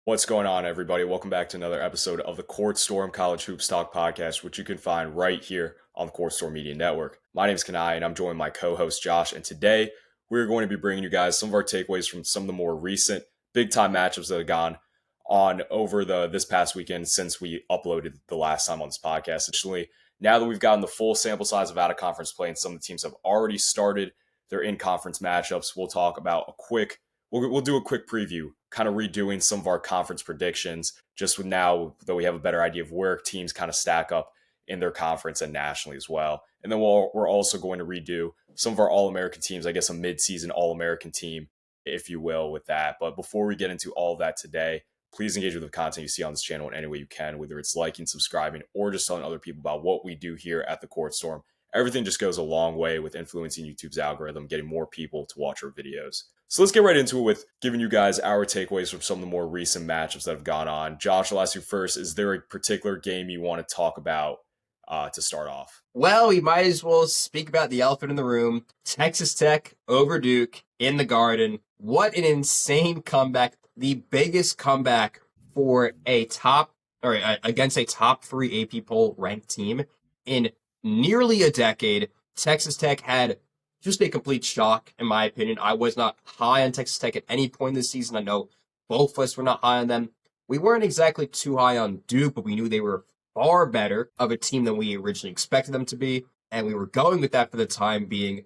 What's going on, everybody? Welcome back to another episode of the Court Storm College Hoops Talk podcast, which you can find right here on the Court Storm Media Network. My name is Kanaye, and I'm joined by my co-host Josh. And today, we're going to be bringing you guys some of our takeaways from some of the more recent big-time matchups that have gone on over this past weekend since we uploaded the last time on this podcast. Additionally, now that we've gotten the full sample size of out-of-conference play and some of the teams have already started their in-conference matchups, we'll talk about We'll do a quick preview, kind of redoing some of our conference predictions, just with now that we have a better idea of where teams kind of stack up in their conference and nationally as well. And then we're also going to redo some of our All-American teams, I guess a mid-season All-American team, if you will, with that. But before we get into all of that today, please engage with the content you see on this channel in any way you can, whether it's liking, subscribing, or just telling other people about what we do here at the Court Storm. Everything just goes a long way with influencing YouTube's algorithm, getting more people to watch our videos. So let's get right into it with giving you guys our takeaways from some of the more recent matchups that have gone on. Josh, I'll ask you first. Is there a particular game you want to talk about to start off? Well, we might as well speak about the elephant in the room. Texas Tech over Duke in the Garden. What an insane comeback. The biggest comeback for against a top 3 AP poll ranked team in nearly a decade. Texas Tech had just a complete shock, in my opinion. I was not high on Texas Tech at any point this season. I know both of us were not high on them. We weren't exactly too high on Duke, but we knew they were far better of a team than we originally expected them to be, and we were going with that for the time being.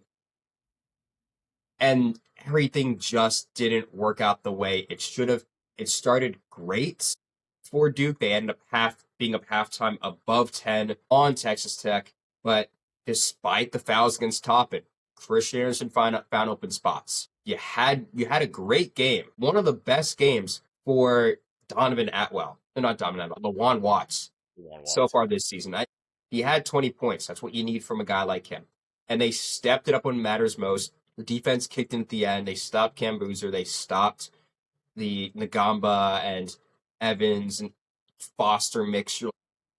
And everything just didn't work out the way it should have. It started great for Duke. They ended up being up halftime above 10 on Texas Tech, but despite the fouls against Toppin, Christian Anderson found open spots. You had a great game. One of the best games for Lawan Watts so far this season. He had 20 points. That's what you need from a guy like him. And they stepped it up when it matters most. The defense kicked in at the end. They stopped Cam Boozer. They stopped the Ngamba and Evans and Foster mixture.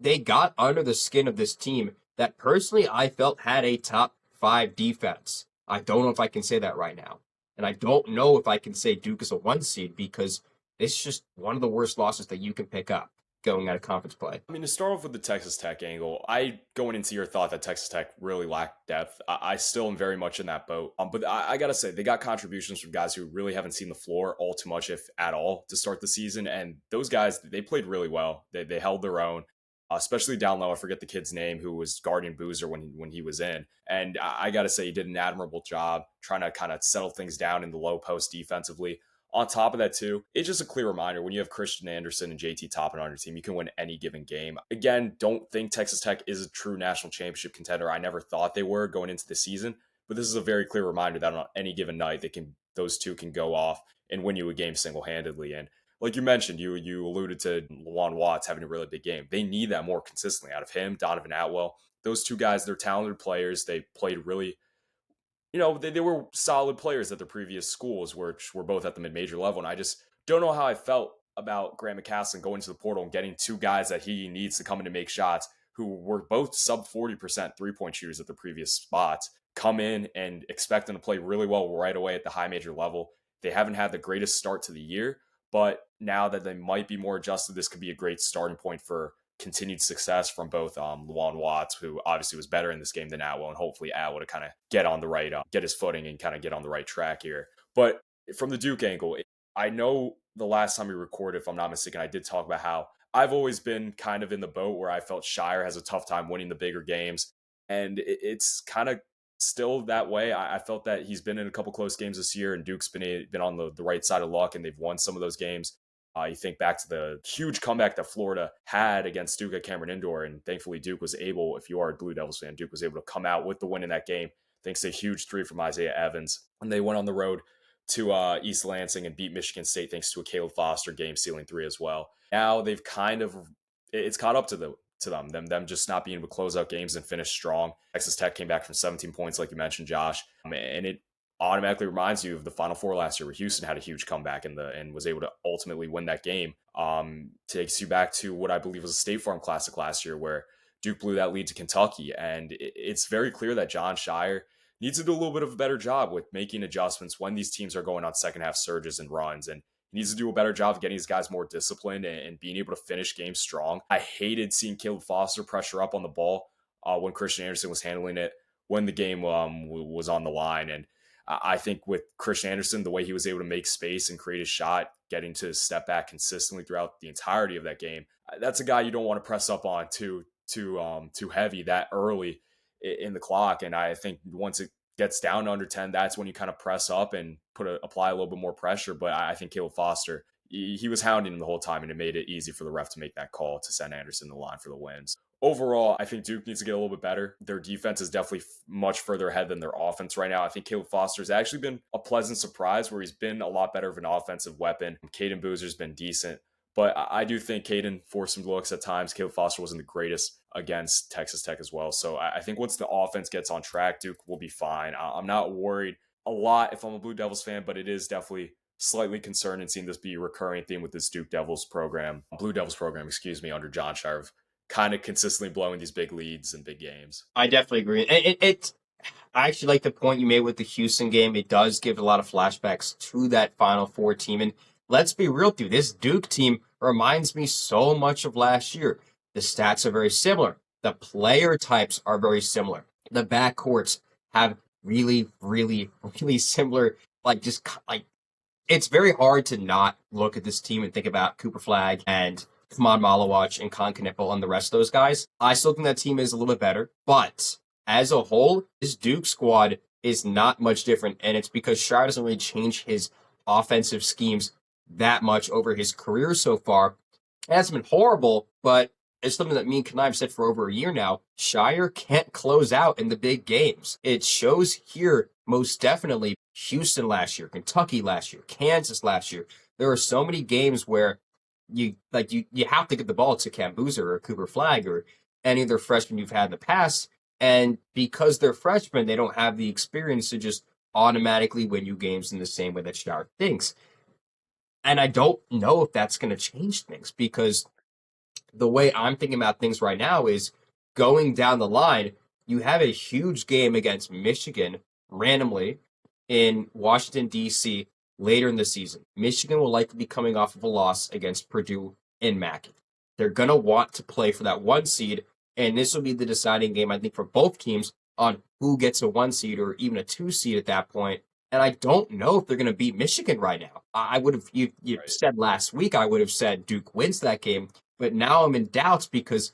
They got under the skin of this team that personally I felt had a top 5 defense. I don't know if I can say that right now. And I don't know if I can say Duke is a 1 seed because it's just one of the worst losses that you can pick up going out of conference play. I mean, to start off with the Texas Tech angle, going into your thought that Texas Tech really lacked depth, I still am very much in that boat. But I got to say, they got contributions from guys who really haven't seen the floor all too much, if at all, to start the season. And those guys, they played really well. They held their own. Especially down low. I forget the kid's name who was guarding Boozer when he was in. And I got to say, he did an admirable job trying to kind of settle things down in the low post defensively. On top of that, too, it's just a clear reminder when you have Christian Anderson and JT Toppin on your team, you can win any given game. Again, don't think Texas Tech is a true national championship contender. I never thought they were going into the season. But this is a very clear reminder that on any given night, those two can go off and win you a game single-handedly. And like you mentioned, you alluded to Lawan Watts having a really big game. They need that more consistently out of him, Donovan Atwell. Those two guys, they're talented players. They played really, they were solid players at their previous schools, which were both at the mid-major level. And I just don't know how I felt about Grant McCasland going to the portal and getting 2 guys that he needs to come in to make shots who were both sub 40% three-point shooters at their previous spots, come in and expect them to play really well right away at the high major level. They haven't had the greatest start to the year. But now that they might be more adjusted, this could be a great starting point for continued success from both Lawan Watts, who obviously was better in this game than Atwell, and hopefully Atwell to kind of get his footing and kind of get on the right track here. But from the Duke angle, I know the last time we recorded, if I'm not mistaken, I did talk about how I've always been kind of in the boat where I felt Shire has a tough time winning the bigger games, and it's kind of still that way. I felt that he's been in a couple close games this year, and Duke's been on the right side of luck, and they've won some of those games. You think back to the huge comeback that Florida had against Duke at Cameron Indoor, and thankfully Duke was able, if you are a Blue Devils fan, Duke was able to come out with the win in that game thanks to a huge 3 from Isaiah Evans. And they went on the road to East Lansing and beat Michigan State thanks to a Caleb Foster game-sealing 3 as well. Now they've it's caught up to them just not being able to close out games and finish strong. Texas Tech came back from 17 points, like you mentioned, Josh, and it automatically reminds you of the Final Four last year where Houston had a huge comeback and was able to ultimately win that game. Takes you back to what I believe was a State Farm Classic last year where Duke blew that lead to Kentucky. And it's very clear that John Shire needs to do a little bit of a better job with making adjustments when these teams are going on second half surges and runs. And He needs to do a better job of getting his guys more disciplined and being able to finish games strong. I hated seeing Caleb Foster pressure up on the ball when Christian Anderson was handling it when the game was on the line. And I think with Christian Anderson, the way he was able to make space and create a shot, getting to step back consistently throughout the entirety of that game, that's a guy you don't want to press up on too heavy that early in the clock. And I think once it gets down to under 10, that's when you kind of press up and apply a little bit more pressure. But I think Caleb Foster, he was hounding him the whole time, and it made it easy for the ref to make that call to send Anderson the line for the wins. Overall, I think Duke needs to get a little bit better. Their defense is definitely much further ahead than their offense right now. I think Caleb Foster's actually been a pleasant surprise where he's been a lot better of an offensive weapon. Caden Boozer's been decent. But I do think Caden forced some looks at times. Caleb Foster wasn't the greatest against Texas Tech as well. So I think once the offense gets on track, Duke will be fine. I'm not worried a lot if I'm a Blue Devils fan, but it is definitely slightly concerning seeing this be a recurring theme with this Blue Devils program, under John Shire, kind of consistently blowing these big leads and big games. I definitely agree. I actually like the point you made with the Houston game. It does give a lot of flashbacks to that Final Four team. And let's be real, dude. This Duke team reminds me so much of last year. The stats are very similar. The player types are very similar. The backcourts have really, really, really similar, it's very hard to not look at this team and think about Cooper Flagg and Kamad Malawach and Con Knippel and the rest of those guys. I still think that team is a little bit better, but as a whole, this Duke squad is not much different, and it's because Shire doesn't really change his offensive schemes that much over his career so far. It hasn't been horrible, but it's something that me and Kanaye have said for over a year now. Shire can't close out in the big games. It shows here most definitely. Houston last year, Kentucky last year, Kansas last year. There are so many games where you have to get the ball to Cam Boozer or Cooper Flagg or any of their freshmen you've had in the past. And because they're freshmen, they don't have the experience to just automatically win you games in the same way that Shire thinks. And I don't know if that's going to change things, because the way I'm thinking about things right now is going down the line, you have a huge game against Michigan randomly in Washington, D.C. later in the season. Michigan will likely be coming off of a loss against Purdue in Mackey. They're going to want to play for that 1 seed, and this will be the deciding game, I think, for both teams on who gets a 1 seed or even a 2 seed at that point. And I don't know if they're going to beat Michigan right now. I would have, you right. said last week, I would have said Duke wins that game, but now I'm in doubts because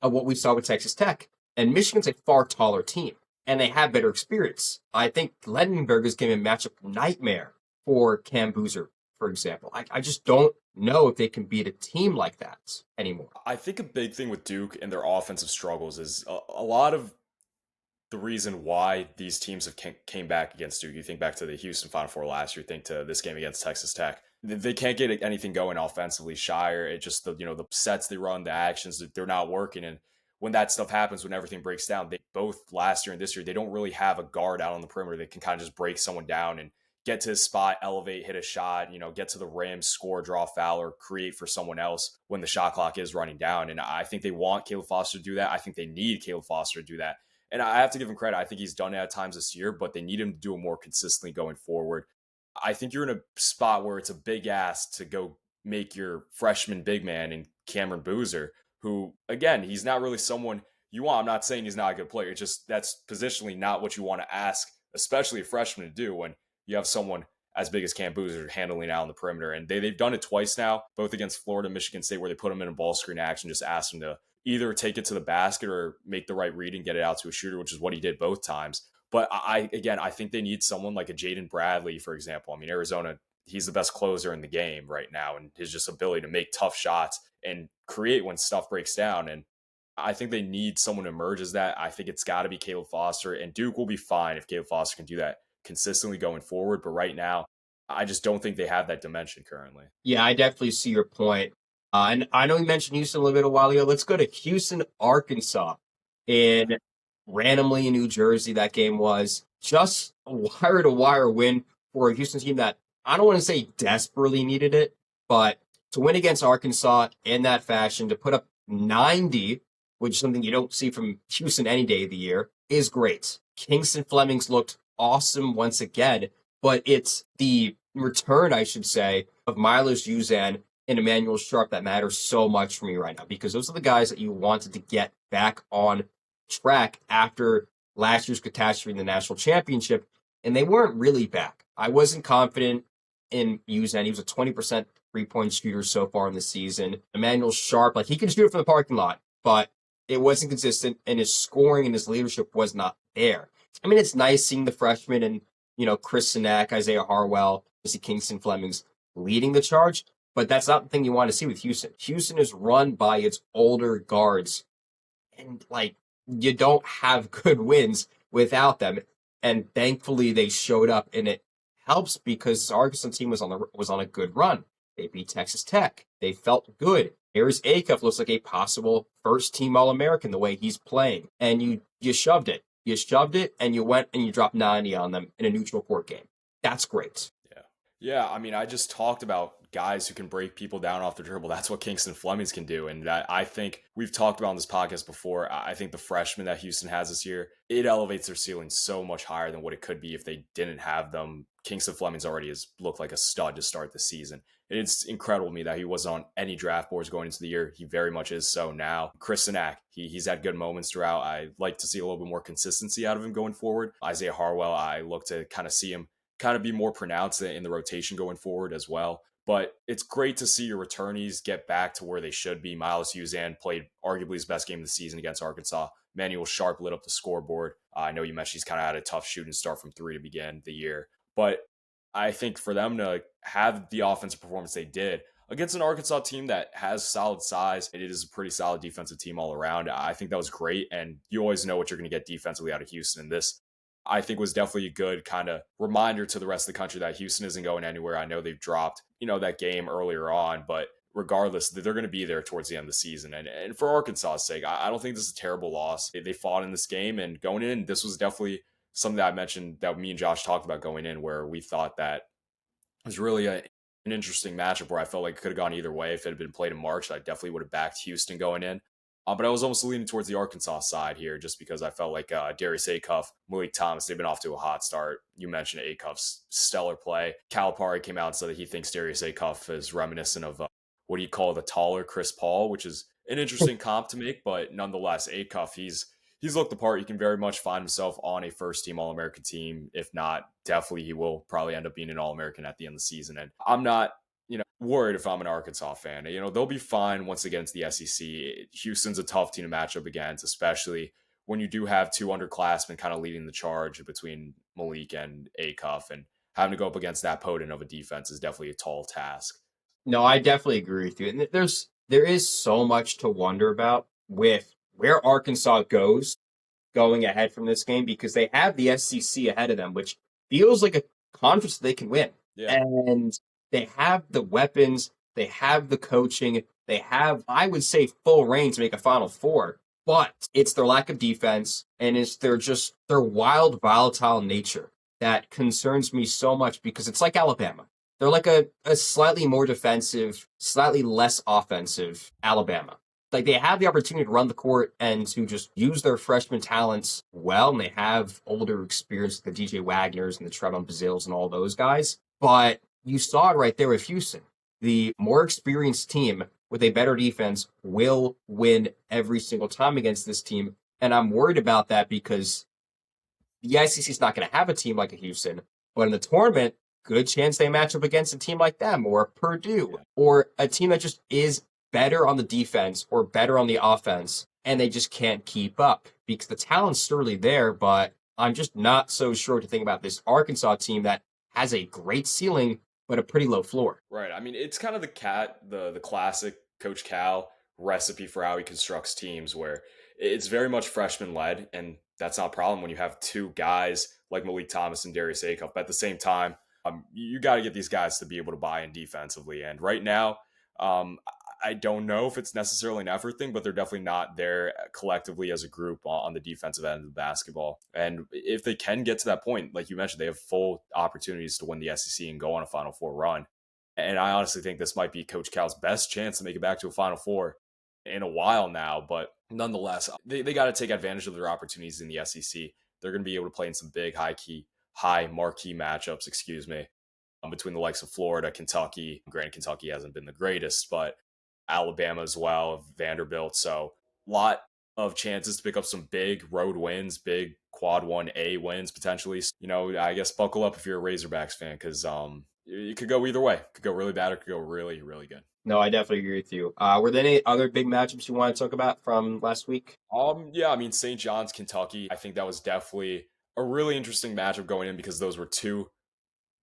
of what we saw with Texas Tech. And Michigan's a far taller team, and they have better experience. I think Lendenberger's game a matchup nightmare for Cam Boozer, for example. I just don't know if they can beat a team like that anymore. I think a big thing with Duke and their offensive struggles is a lot of the reason why these teams have came back against Duke. You think back to the Houston Final Four last year, think to this game against Texas Tech. They can't get anything going offensively. Shire, it just the sets they run, the actions, they're not working. And when that stuff happens, when everything breaks down, they both last year and this year, they don't really have a guard out on the perimeter that can kind of just break someone down and get to his spot, elevate, hit a shot, get to the rim, score, draw a foul, or create for someone else when the shot clock is running down. And I think they want Caleb Foster to do that. I think they need Caleb Foster to do that. And I have to give him credit. I think he's done it at times this year, but they need him to do it more consistently going forward. I think you're in a spot where it's a big ask to go make your freshman big man in Cameron Boozer, who, again, he's not really someone you want. I'm not saying he's not a good player. It's just that's positionally not what you want to ask, especially a freshman, to do when you have someone as big as Cam Boozer handling out on the perimeter. And they've done it twice now, both against Florida and Michigan State, where they put him in a ball screen action, just asked him to either take it to the basket or make the right read and get it out to a shooter, which is what he did both times. But I think they need someone like a Jaden Bradley, for example. I mean, Arizona, he's the best closer in the game right now, and his just ability to make tough shots and create when stuff breaks down. And I think they need someone to emerge as that. I think it's got to be Caleb Foster, and Duke will be fine if Caleb Foster can do that consistently going forward. But right now, I just don't think they have that dimension currently. Yeah, I definitely see your point. And I know you mentioned Houston a little bit a while ago. Let's go to Houston, Arkansas. Randomly in New Jersey, that game was just a wire-to-wire win for a Houston team that I don't want to say desperately needed it, but to win against Arkansas in that fashion, to put up 90, which is something you don't see from Houston any day of the year, is great. Kingston Flemings looked awesome once again, but it's the return, I should say, of Milos Uzan and Emmanuel Sharp that matters so much for me right now, because those are the guys that you wanted to get back on track after last year's catastrophe in the national championship, and they weren't really back. I wasn't confident in Uzan. He was a 20% three-point shooter so far in the season. Emmanuel Sharp, like he can shoot it from the parking lot, but it wasn't consistent, and his scoring and his leadership was not there. I mean, it's nice seeing the freshmen and, Chris Sinak, Isaiah Harwell, see Kingston Flemings leading the charge, but that's not the thing you want to see with Houston. Houston is run by its older guards, and like you don't have good wins without them. And thankfully, they showed up, and it helps because the Arkansas team was on a good run. They beat Texas Tech. They felt good. Harris Acuff looks like a possible first-team All-American the way he's playing, and you shoved it. You shoved it, and you went and you dropped 90 on them in a neutral court game. That's great. Yeah, I mean, I just talked about guys who can break people down off the dribble. That's what Kingston Flemings can do. And that I think we've talked about on this podcast before. I think the freshmen that Houston has this year, it elevates their ceiling so much higher than what it could be if they didn't have them. Kingston Flemings already has looked like a stud to start the season. And it's incredible to me that he wasn't on any draft boards going into the year. He very much is so now. Chris Sinak, he's had good moments throughout. I like to see a little bit more consistency out of him going forward. Isaiah Harwell, I look to kind of see him kind of be more pronounced in the rotation going forward as well. But it's great to see your returnees get back to where they should be. Milos Uzan played arguably his best game of the season against Arkansas. Manuel Sharp lit up the scoreboard. I know you mentioned he's kind of had a tough shooting start from three to begin the year. But I think for them to have the offensive performance they did against an Arkansas team that has solid size, it is a pretty solid defensive team all around. I think that was great. And you always know what you're going to get defensively out of Houston. And this, I think, was definitely a good kind of reminder to the rest of the country that Houston isn't going anywhere. I know they've dropped, that game earlier on, but regardless, they're going to be there towards the end of the season. And for Arkansas's sake, I don't think this is a terrible loss. They fought in this game, and going in, this was definitely something that I mentioned that me and Josh talked about going in, where we thought that it was really an interesting matchup where I felt like it could have gone either way. If it had been played in March, I definitely would have backed Houston going in. But I was almost leaning towards the Arkansas side here just because I felt like Darius Acuff, Malik Thomas, they've been off to a hot start. You mentioned Acuff's stellar play. Calipari came out and said that he thinks Darius Acuff is reminiscent of what do you call the taller Chris Paul, which is an interesting comp to make, but nonetheless, Acuff, he's looked the part. He can very much find himself on a first-team All-American team. If not, definitely he will probably end up being an All-American at the end of the season. And I'm not worried if I'm an Arkansas fan. They'll be fine once they get into the SEC. Houston's a tough team to match up against, especially when you do have two underclassmen kind of leading the charge between Malik and Acuff, and having to go up against that potent of a defense is definitely a tall task. No, I definitely agree with you. And there is so much to wonder about with where Arkansas goes going ahead from this game, because they have the SEC ahead of them, which feels like a conference they can win. Yeah. And they have the weapons, they have the coaching, they have, I would say, full reign to make a Final Four. But it's their lack of defense, and it's their wild, volatile nature that concerns me so much, because it's like Alabama. They're like a slightly more defensive, slightly less offensive Alabama. Like, they have the opportunity to run the court and to just use their freshman talents well, and they have older experience, the DJ Wagners and the Trevon Bazils and all those guys. But you saw it right there with Houston. The more experienced team with a better defense will win every single time against this team. And I'm worried about that because the ICC is not going to have a team like a Houston. But in the tournament, good chance they match up against a team like them, or Purdue, or a team that just is better on the defense or better on the offense, and they just can't keep up because the talent's surely there. But I'm just not so sure to think about this Arkansas team that has a great ceiling but a pretty low floor. Right. I mean, it's kind of the classic Coach Cal recipe for how he constructs teams, where it's very much freshman led, and that's not a problem when you have two guys like Malik Thomas and Darius Acuff. But at the same time, you got to get these guys to be able to buy in defensively. And right now, I don't know if it's necessarily an effort thing, but they're definitely not there collectively as a group on the defensive end of the basketball. And if they can get to that point, like you mentioned, they have full opportunities to win the SEC and go on a Final Four run. And I honestly think this might be Coach Cal's best chance to make it back to a Final Four in a while now. But nonetheless, they got to take advantage of their opportunities in the SEC. They're going to be able to play in some big, high-key high marquee matchups, excuse me, between the likes of Florida, Kentucky. Granted, Kentucky hasn't been the greatest, but Alabama as well, Vanderbilt. So a lot of chances to pick up some big road wins, big quad 1A wins potentially. I guess buckle up if you're a Razorbacks fan because it could go either way. It could go really bad or it could go really, really good. No, I definitely agree with you. Were there any other big matchups you want to talk about from last week? Yeah, I mean St. John's, Kentucky. I think that was definitely a really interesting matchup going in because those were two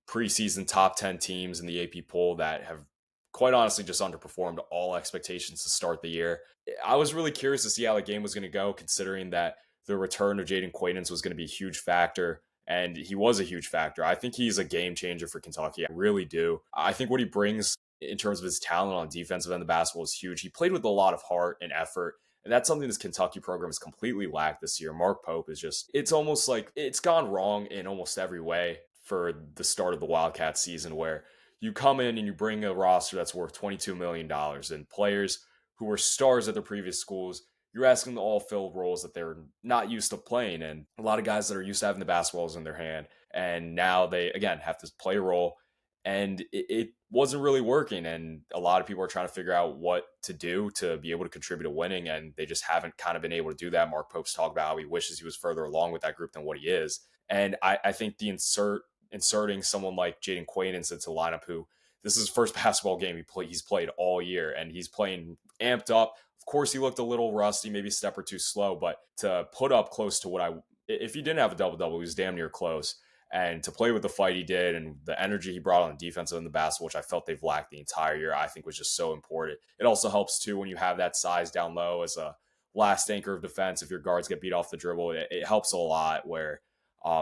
preseason top 10 teams in the AP poll that have quite honestly just underperformed all expectations to start the year. I was really curious to see how the game was going to go, considering that the return of Jaden Quaidance was going to be a huge factor. And he was a huge factor. I think he's a game changer for Kentucky. I really do. I think what he brings in terms of his talent on defensive end of the basketball is huge. He played with a lot of heart and effort. And that's something this Kentucky program has completely lacked this year. Mark Pope is just, it's almost like it's gone wrong in almost every way for the start of the Wildcat season, where you come in and you bring a roster that's worth $22 million and players who were stars at their previous schools. You're asking them to all fill roles that they're not used to playing. And a lot of guys that are used to having the basketballs in their hand. And now they, again, have to play a role. And it wasn't really working. And a lot of people are trying to figure out what to do to be able to contribute to winning. And they just haven't kind of been able to do that. Mark Pope's talked about how he wishes he was further along with that group than what he is. And I think inserting someone like Jaden Quaidance into the lineup, who this is his first basketball game he's played all year, and he's playing amped up. Of course, he looked a little rusty, maybe a step or two slow, but to put up close to if he didn't have a double-double, he was damn near close. And to play with the fight he did and the energy he brought on the defense and the basketball, which I felt they've lacked the entire year, I think was just so important. It also helps, too, when you have that size down low as a last anchor of defense. If your guards get beat off the dribble, it helps a lot where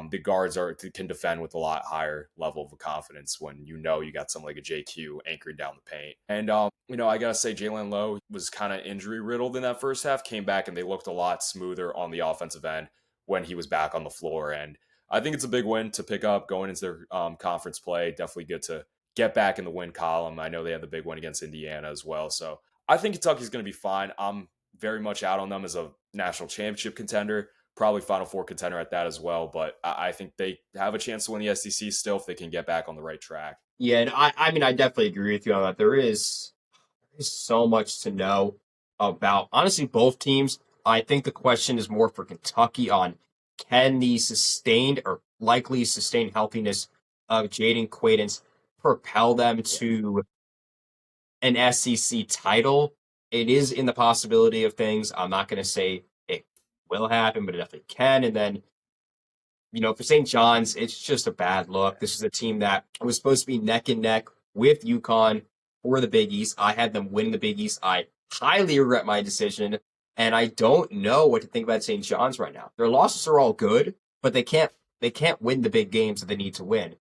the guards can defend with a lot higher level of confidence when you got something like a JQ anchored down the paint. And I gotta say Jalen Lowe was kind of injury riddled in that first half. Came back and they looked a lot smoother on the offensive end when he was back on the floor. And I think it's a big win to pick up going into their conference play. Definitely good to get back in the win column. I know they had the big win against Indiana as well. So I think Kentucky's going to be fine. I'm very much out on them as a national championship contender, probably Final Four contender at that as well. But I think they have a chance to win the SEC still if they can get back on the right track. Yeah, and I mean, I definitely agree with you on that. There's so much to know about, honestly, both teams. I think the question is more for Kentucky on can the sustained or likely sustained healthiness of Jaden Quaidance propel them to an SEC title? It is in the possibility of things. I'm not going to say it will happen, but it definitely can. And then, for St. John's, it's just a bad look. This is a team that was supposed to be neck and neck with UConn for the Big East. I had them win the Big East. I highly regret my decision, and I don't know what to think about St. John's right now. Their losses are all good, but they can't win the big games that they need to win.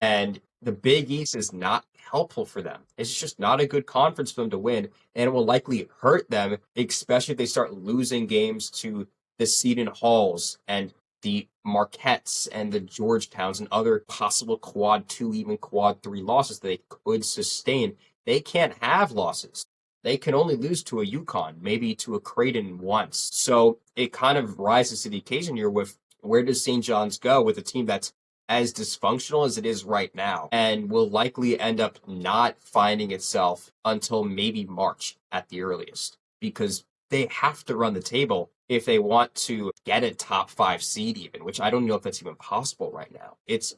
And the Big East is not helpful for them. It's just not a good conference for them to win, and it will likely hurt them, especially if they start losing games to the Seton Halls and the Marquettes and the Georgetowns and other possible quad 2, even quad 3 losses that they could sustain. They can't have losses. They can only lose to a UConn, maybe to a Creighton once. So it kind of rises to the occasion here with where does St. John's go with a team that's as dysfunctional as it is right now and will likely end up not finding itself until maybe March at the earliest, because they have to run the table if they want to get a top 5 seed even, which I don't know if that's even possible right now. It's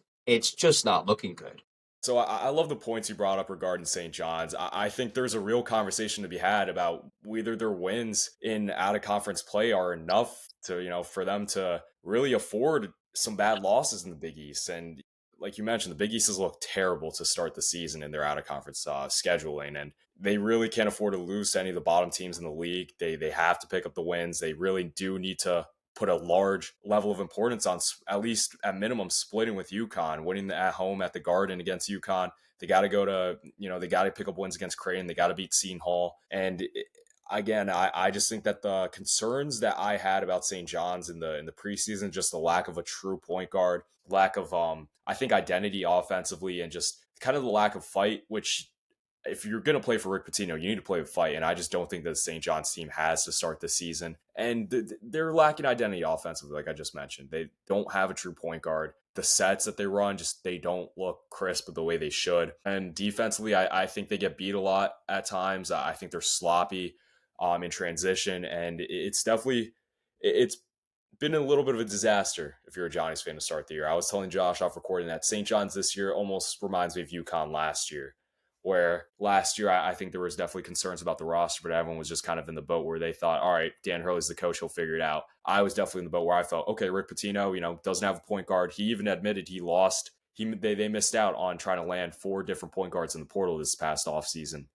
just not looking good. So I love the points you brought up regarding St. John's. I think there's a real conversation to be had about whether their wins in out of conference play are enough to, for them to really afford some bad losses in the Big East. And like you mentioned, the Big East has looked terrible to start the season in their out of conference scheduling. And they really can't afford to lose to any of the bottom teams in the league. They have to pick up the wins. They really do need to put a large level of importance on, at least at minimum, splitting with UConn, winning at home at the Garden against UConn. They got to go to, they got to pick up wins against Creighton. They got to beat Seton Hall. And again, I just think that the concerns that I had about St. John's in the preseason, just the lack of a true point guard, lack of, I think, identity offensively, and just kind of the lack of fight, which if you're going to play for Rick Pitino, you need to play with fight. And I just don't think that the St. John's team has to start the season. And they're lacking identity offensively, like I just mentioned. They don't have a true point guard. the sets that they run, just they don't look crisp the way they should. And defensively, I think they get beat a lot at times. I think they're sloppy in transition, and it's definitely it's been a little bit of a disaster if you're a Johnny's fan to start the year. I was telling Josh off recording that St. John's this year almost reminds me of UConn last year, where last year I think there was definitely concerns about the roster, but everyone was just kind of in the boat where they thought, all right, Dan Hurley's the coach, he'll figure it out. I was definitely in the boat where I felt, okay, Rick Pitino, doesn't have a point guard. He even admitted he lost. They missed out on trying to land 4 different point guards in the portal this past offseason.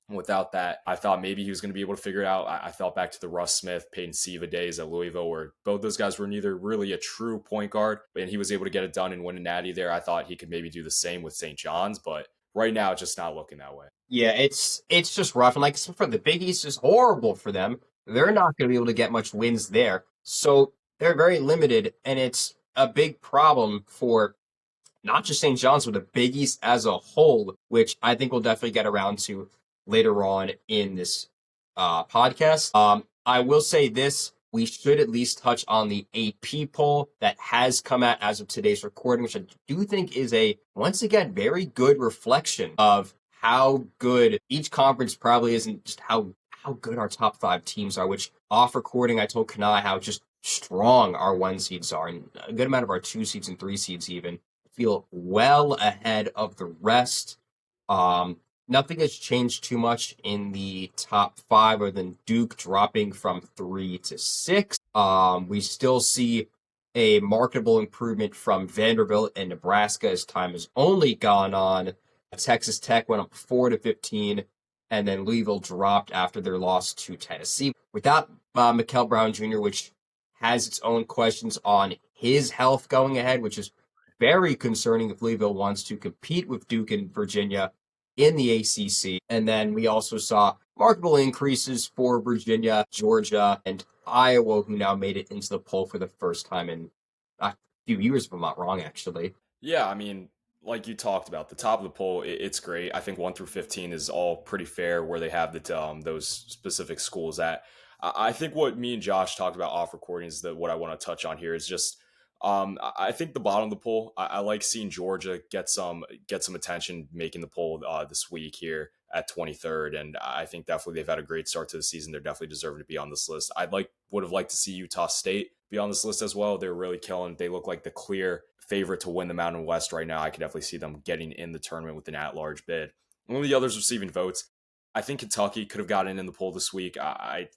Without that, I thought maybe he was going to be able to figure it out. I felt back to the Russ Smith, Peyton Siva days at Louisville, where both those guys were neither really a true point guard, and he was able to get it done and win a natty there. I thought he could maybe do the same with St. John's, but right now it's just not looking that way. Yeah, it's just rough. And like for the Big East is horrible for them. They're not going to be able to get much wins there. So they're very limited, and it's a big problem for not just St. John's, but the Big East as a whole, which I think we'll definitely get around to later on in this podcast. I will say this. We should at least touch on the AP poll that has come out as of today's recording, which I do think is a, once again, very good reflection of how good each conference probably is and just how good our top 5 teams are, which off recording, I told Kanaye how just strong our 1 seeds are, and a good amount of our 2 seeds and 3 seeds even feel well ahead of the rest. Nothing has changed too much in the top 5 other than Duke dropping from 3 to 6. We still see a marketable improvement from Vanderbilt and Nebraska as time has only gone on. Texas Tech went up 4 to 15, and then Louisville dropped after their loss to Tennessee. Without Mikel Brown Jr., which has its own questions on his health going ahead, which is very concerning if Louisville wants to compete with Duke and Virginia in the ACC. And then we also saw marketable increases for Virginia, Georgia, and Iowa, who now made it into the poll for the first time in a few years, if I'm not wrong, actually. Yeah, I mean, like you talked about, the top of the poll, it's great. I think 1 through 15 is all pretty fair where they have those specific schools at. I think what me and Josh talked about off recording is that what I want to touch on here is just I think the bottom of the poll, I like seeing Georgia get some attention making the poll this week here at 23rd, and I think definitely they've had a great start to the season. They're definitely deserving to be on this list. Would have liked to see Utah State be on this list as well. They're really killing. They look like the clear favorite to win the Mountain West right now. I could definitely see them getting in the tournament with an at-large bid. One of the others receiving votes, I think Kentucky could have gotten in the poll this week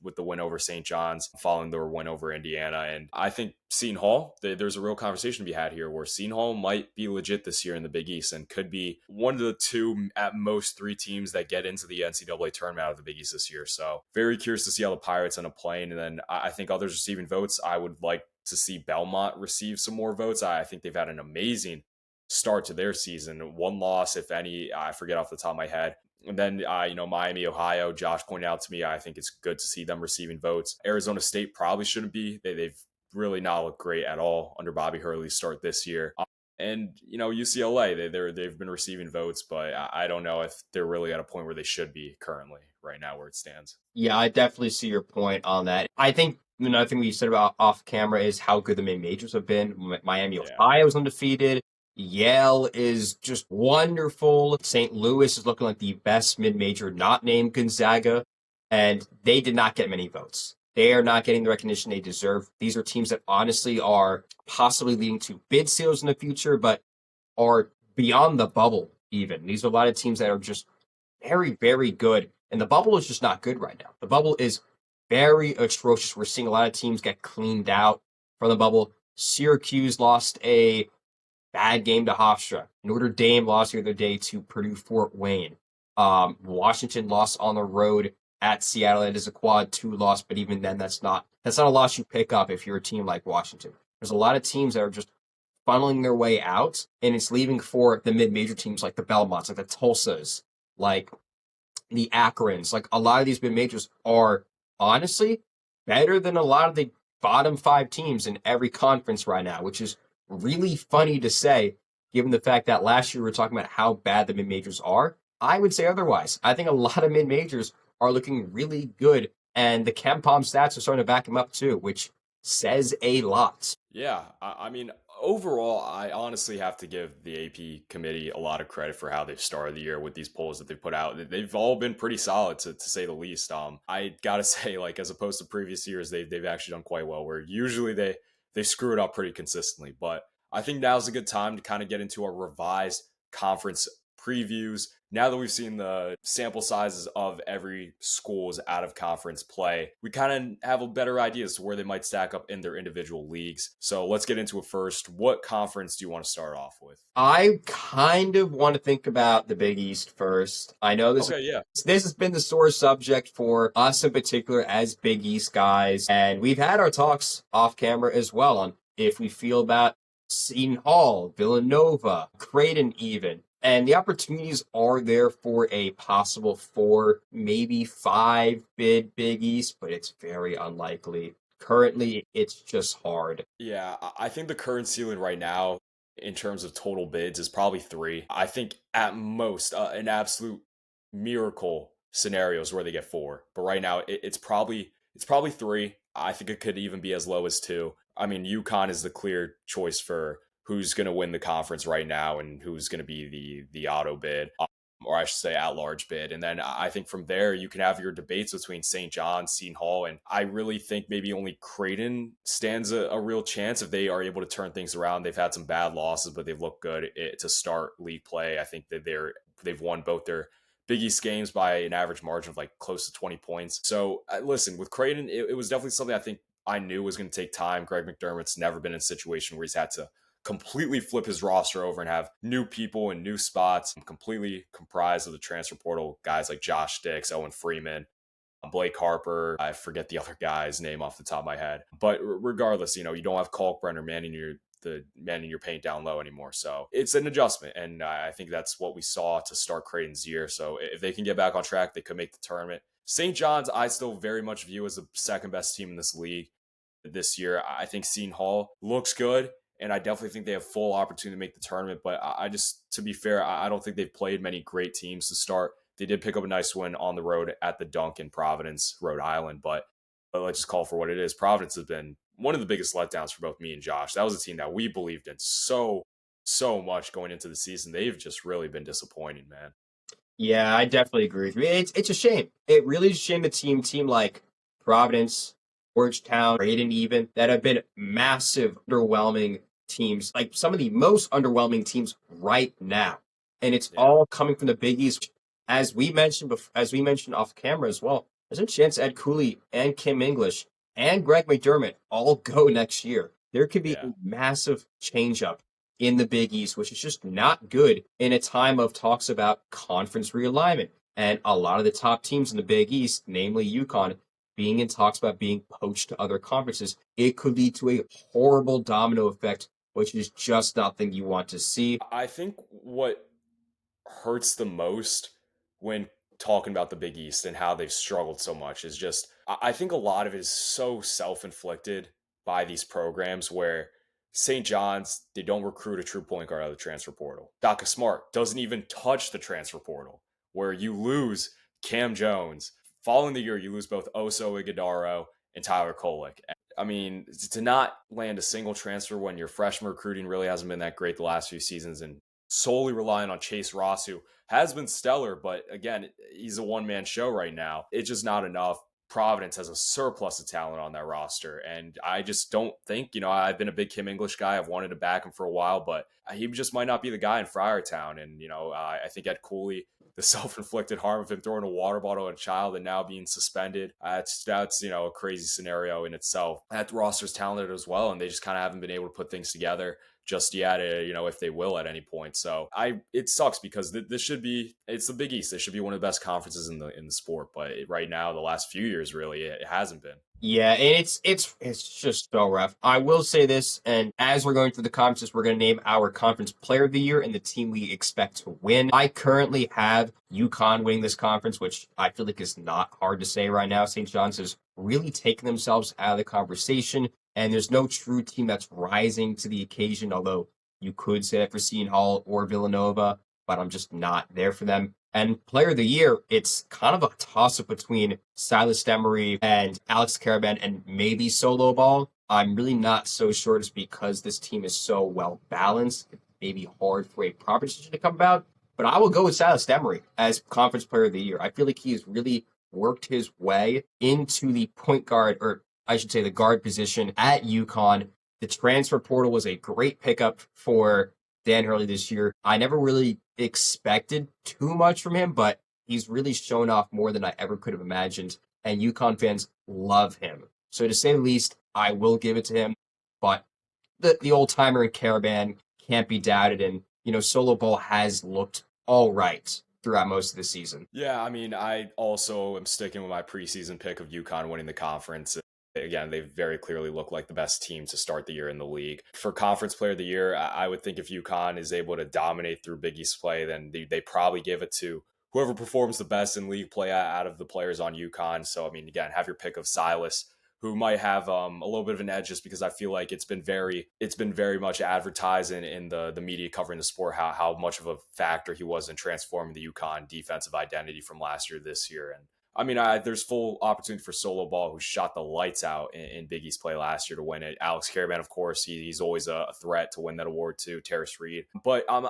with the win over St. John's, following their win over Indiana. And I think Seton Hall, there's a real conversation to be had here where Seton Hall might be legit this year in the Big East and could be one of the 2, at most 3 teams that get into the NCAA tournament out of the Big East this year. So very curious to see how the Pirates end up playing. And then I think others receiving votes, I would like to see Belmont receive some more votes. I think they've had an amazing start to their season. 1 loss, if any, I forget off the top of my head. And then, Miami, Ohio, Josh pointed out to me, I think it's good to see them receiving votes. Arizona State probably shouldn't be. They've really not looked great at all under Bobby Hurley's start this year. And, UCLA, they've been receiving votes, but I don't know if they're really at a point where they should be currently right now where it stands. Yeah, I definitely see your point on that. I think another thing we said about off camera is how good the main majors have been. Miami, Ohio is undefeated. Yale is just wonderful. St. Louis is looking like the best mid-major not named Gonzaga, and they did not get many votes. They are not getting the recognition they deserve. These are teams that honestly are possibly leading to bid seals in the future, but are beyond the bubble even. These are a lot of teams that are just very, very good, and the bubble is just not good right now. The bubble is very atrocious. We're seeing a lot of teams get cleaned out from the bubble. Syracuse lost a bad game to Hofstra. Notre Dame lost the other day to Purdue Fort Wayne. Washington lost on the road at Seattle. It is a quad 2 loss, but even then, that's not a loss you pick up if you're a team like Washington. There's a lot of teams that are just funneling their way out, and it's leaving for the mid-major teams like the Belmonts, like the Tulsas, like the Akrons. Like a lot of these mid-majors are honestly better than a lot of the bottom 5 teams in every conference right now, which is really funny to say, given the fact that last year we were talking about how bad the mid-majors are. I would say otherwise. I think a lot of mid-majors are looking really good, and the KenPom stats are starting to back them up too, which says a lot. Yeah, I mean, Overall, I honestly have to give the AP committee a lot of credit for how they've started the year with these polls that they've put out. They've all been pretty solid to say the least. I gotta say, like as opposed to previous years, they've actually done quite well. Where usually they screw it up pretty consistently, but I think now's a good time to kind of get into our revised conference previews. Now that we've seen the sample sizes of every school's out of conference play, we kind of have a better idea as to where they might stack up in their individual leagues. So let's get into it first. What conference do you want to start off with? I kind of want to think about the Big East first. I know Okay, yeah. this has been the sore subject for us in particular as Big East guys, and we've had our talks off camera as well on if we feel about Seton Hall, Villanova, Creighton even. And the opportunities are there for a possible 4, maybe 5 bid Big East, but it's very unlikely. Currently, it's just hard. Yeah, I think the current ceiling right now in terms of total bids is probably 3. I think at most an absolute miracle scenarios where they get 4, but right now it's probably 3. I think it could even be as low as 2. I mean, UConn is the clear choice for who's going to win the conference right now and who's going to be the auto bid, or I should say at large bid. And then I think from there you can have your debates between St. John's, Seton Hall, and I really think maybe only Creighton stands a real chance if they are able to turn things around. They've had some bad losses, but they've looked good to start league play. I think that they've won both their Big East games by an average margin of like close to 20 points. So listen, with Creighton, it was definitely something I think I knew was going to take time. Greg McDermott's never been in a situation where he's had to completely flip his roster over and have new people and new spots completely comprised of the transfer portal guys like Josh Dix, Owen Freeman, Blake Harper. I forget the other guy's name off the top of my head. But regardless, you don't have Kalkbrenner manning your paint down low anymore. So it's an adjustment. And I think that's what we saw to start Creighton's year. So if they can get back on track, they could make the tournament. St. John's, I still very much view as the second best team in this league this year. I think Seton Hall looks good, and I definitely think they have full opportunity to make the tournament. But I just, to be fair, I don't think they've played many great teams to start. They did pick up a nice win on the road at the Dunk in Providence, Rhode Island. But let's just call it for what it is. Providence has been one of the biggest letdowns for both me and Josh. That was a team that we believed in so much going into the season. They've just really been disappointing, man. Yeah, I definitely agree with you. It's a shame. It really is a shame the team like Providence, Georgetown, Creighton even, that have been massive, underwhelming teams, like some of the most underwhelming teams right now. And it's all coming from the Big East. As we mentioned off camera as well, there's a chance Ed Cooley and Kim English and Greg McDermott all go next year. There could be a massive change up in the Big East, which is just not good in a time of talks about conference realignment. And a lot of the top teams in the Big East, namely UConn, being in talks about being poached to other conferences, it could lead to a horrible domino effect, which is just nothing you want to see. I think what hurts the most when talking about the Big East and how they've struggled so much is just, I think a lot of it is so self-inflicted by these programs where St. John's, they don't recruit a true point guard out of the transfer portal. Shaka Smart doesn't even touch the transfer portal, where you lose Cam Jones. Following the year, you lose both Oso Ighodaro and Tyler Kolek. I mean, to not land a single transfer when your freshman recruiting really hasn't been that great the last few seasons, and solely relying on Chase Ross, who has been stellar, but again, he's a one-man show right now. It's just not enough. Providence has a surplus of talent on that roster, and I just don't think, I've been a big Kim English guy. I've wanted to back him for a while, but he just might not be the guy in Friartown. And, I think Ed Cooley, the self-inflicted harm of him throwing a water bottle at a child and now being suspended, that's a crazy scenario in itself. That roster's talented as well, and they just kind of haven't been able to put things together just yet, if they will at any point. So it sucks because it's the Big East. It should be one of the best conferences in the sport, but right now, the last few years, really, it hasn't been. Yeah, and it's just so rough. I will say this, and as we're going through the conferences, we're going to name our conference player of the year and the team we expect to win. I currently have UConn winning this conference, which I feel like is not hard to say right now. St. John's has really taken themselves out of the conversation, and there's no true team that's rising to the occasion, although you could say that for Seton Hall or Villanova, but I'm just not there for them. And player of the year, it's kind of a toss-up between Silas Demery and Alex Caravan and maybe Solo Ball. I'm really not so sure just because this team is so well balanced. It may be hard for a proper decision to come about. But I will go with Silas Demery as conference player of the year. I feel like he has really worked his way into the point guard, or I should say the guard position at UConn. The transfer portal was a great pickup for Dan Hurley this year. I never really expected too much from him, but he's really shown off more than I ever could have imagined. And UConn fans love him. So to say the least, I will give it to him. But the old timer in Caravan can't be doubted. And, Solo Ball has looked all right throughout most of the season. Yeah, I mean, I also am sticking with my preseason pick of UConn winning the conference. Again, they very clearly look like the best team to start the year in the league. For Conference Player of the Year, I would think if UConn is able to dominate through Big East play, then they probably give it to whoever performs the best in league play out of the players on UConn. So, I mean, again, have your pick of Silas, who might have a little bit of an edge just because I feel like it's been very much advertised in the media covering the sport how much of a factor he was in transforming the UConn defensive identity from last year this year. And I mean, there's full opportunity for Solo Ball, who shot the lights out in Big East play last year to win it. Alex Caravan, of course, he's always a threat to win that award too. Terrace Reed. But I'm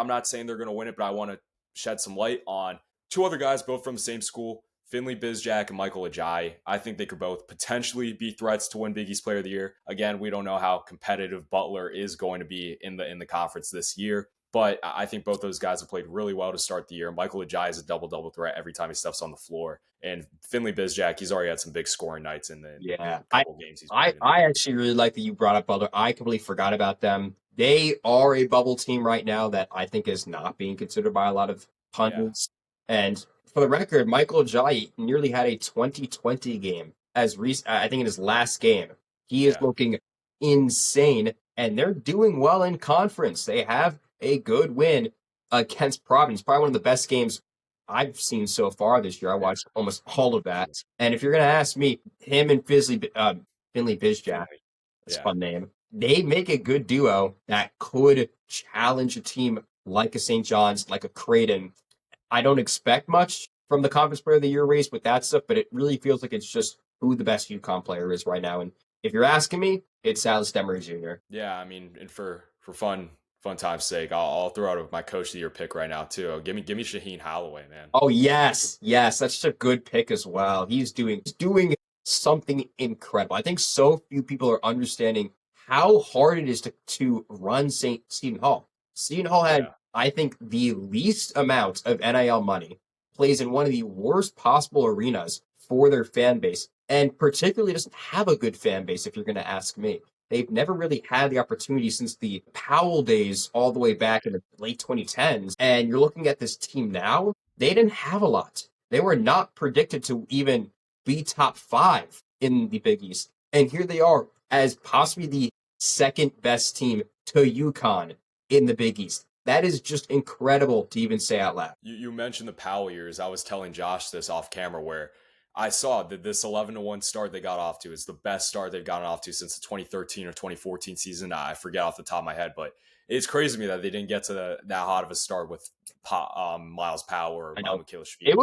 not saying they're going to win it, but I want to shed some light on two other guys, both from the same school, Finley Bizjack and Michael Ajayi. I think they could both potentially be threats to win Big East Player of the Year. Again, we don't know how competitive Butler is going to be in the conference this year. But I think both those guys have played really well to start the year. Michael Ajayi is a double-double threat every time he steps on the floor. And Finley Bizjack, he's already had some big scoring nights in the couple games he's played. I actually really like that you brought up Butler. I completely forgot about them. They are a bubble team right now that I think is not being considered by a lot of pundits. Yeah. And for the record, Michael Ajayi nearly had a 2020 game I think in his last game. He is looking insane, and they're doing well in conference. They have a good win against Providence. Probably one of the best games I've seen so far this year. I watched almost all of that. And if you're going to ask me, him and Finley Bizjack, that's a fun name, they make a good duo that could challenge a team like a St. John's, like a Creighton. I don't expect much from the Conference Player of the Year race with that stuff, but it really feels like it's just who the best UConn player is right now. And if you're asking me, it's Silas Demery Jr. Yeah, I mean, and for fun time's sake, I'll throw out my coach of the year pick right now too. Give me Shaheen Holloway, man. Oh yes, that's such a good pick as well. He's doing something incredible. I think so few people are understanding how hard it is to run Seton Hall. Seton Hall had, I think, the least amount of NIL money, plays in one of the worst possible arenas for their fan base, and particularly doesn't have a good fan base, if you're going to ask me. They've never really had the opportunity since the Powell days all the way back in the late 2010s. And you're looking at this team now, they didn't have a lot. They were not predicted to even be top 5 in the Big East. And here they are as possibly the second best team to UConn in the Big East. That is just incredible to even say out loud. You mentioned the Powell years. I was telling Josh this off camera where I saw that this 11-1 start they got off to is the best start they've gotten off to since the 2013 or 2014 season. I forget off the top of my head, but it's crazy to me that they didn't get to that hot of a start with Miles Powell or Mikhailishvili. It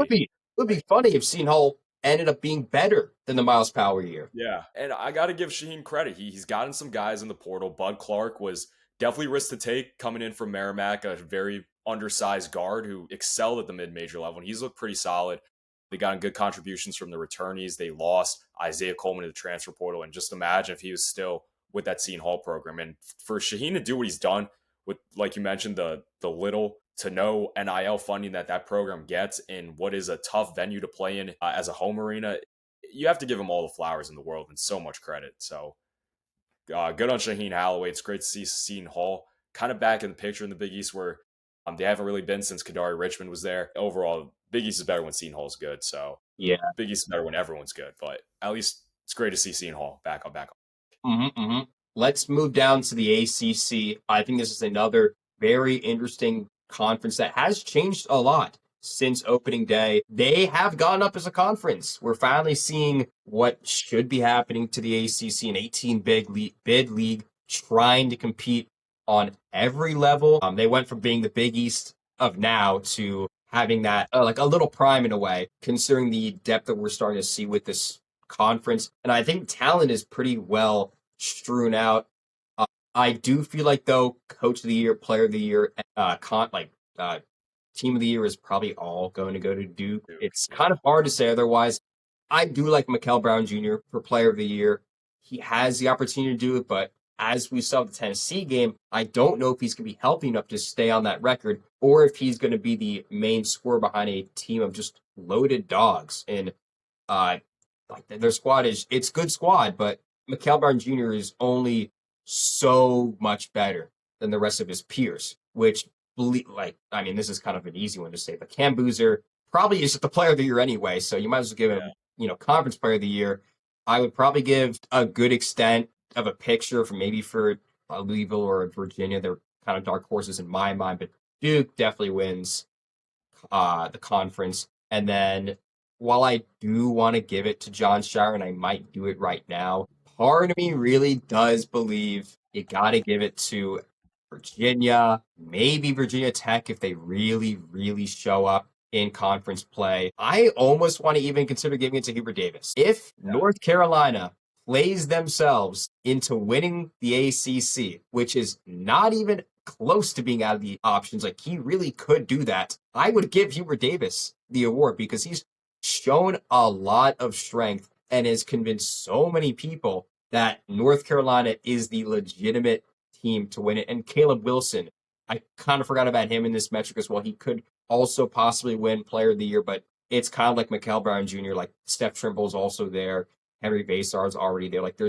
would be funny if Seton Hall ended up being better than the Miles Powell year. Yeah, and I got to give Shaheen credit. He's gotten some guys in the portal. Bud Clark was definitely risk to take coming in from Merrimack, a very undersized guard who excelled at the mid-major level, and he's looked pretty solid. They got good contributions from the returnees. They lost Isaiah Coleman to the transfer portal. And just imagine if he was still with that Seton Hall program. And for Shaheen to do what he's done with, like you mentioned, the little to no NIL funding that program gets in what is a tough venue to play in as a home arena, you have to give him all the flowers in the world and so much credit. So good on Shaheen Holloway. It's great to see Seton Hall kind of back in the picture in the Big East where they haven't really been since Kadari Richmond was there. Overall, Big East is better when Seton Hall is good. So yeah, Big East is better when everyone's good. But at least it's great to see Seton Hall back on. Let's move down to the ACC. I think this is another very interesting conference that has changed a lot since opening day. They have gone up as a conference. We're finally seeing what should be happening to the ACC, an 18-bid league trying to compete on every level. They went from being the Big East of now to having that like a little prime in a way, considering the depth that we're starting to see with this conference. And I think talent is pretty well strewn out. Uh, I do feel like though, coach of the year, player of the year, uh, team of the year is probably all going to go to Duke. Duke. It's kind Yeah. of hard to say otherwise. I do like Mikel Brown Jr. for player of the year. He has the opportunity to do it, but as we saw the Tennessee game, I don't know if he's going to be healthy enough to stay on that record or if he's going to be the main scorer behind a team of just loaded dogs. And uh, like their squad is it's good squad, but Mikel Brown Jr. is only so much better than the rest of his peers, which like I mean this is kind of an easy one to say, but Cam Boozer probably is the player of the year anyway, so you might as well give him, Yeah. conference player of the year. I would probably give a good extent of a picture for Louisville or Virginia. They're kind of dark horses in my mind, but Duke definitely wins the conference. And then while I do want to give it to John Shire, and I might do it right now, part of me really does believe you got to give it to Virginia, maybe Virginia Tech if they really, really show up in conference play. I almost want to even consider giving it to Hubert Davis. If North Carolina plays themselves into winning the ACC, which is not even close to being out of the options, like he really could do that, I would give Hubert Davis the award because he's shown a lot of strength and has convinced so many people that North Carolina is the legitimate team to win it. And Caleb Wilson, I kind of forgot about him in this metric as well. He could also possibly win player of the year, but it's kind of like Mikel Brown Jr., like Steph Trimble's also there. Henry Basar's already there. Like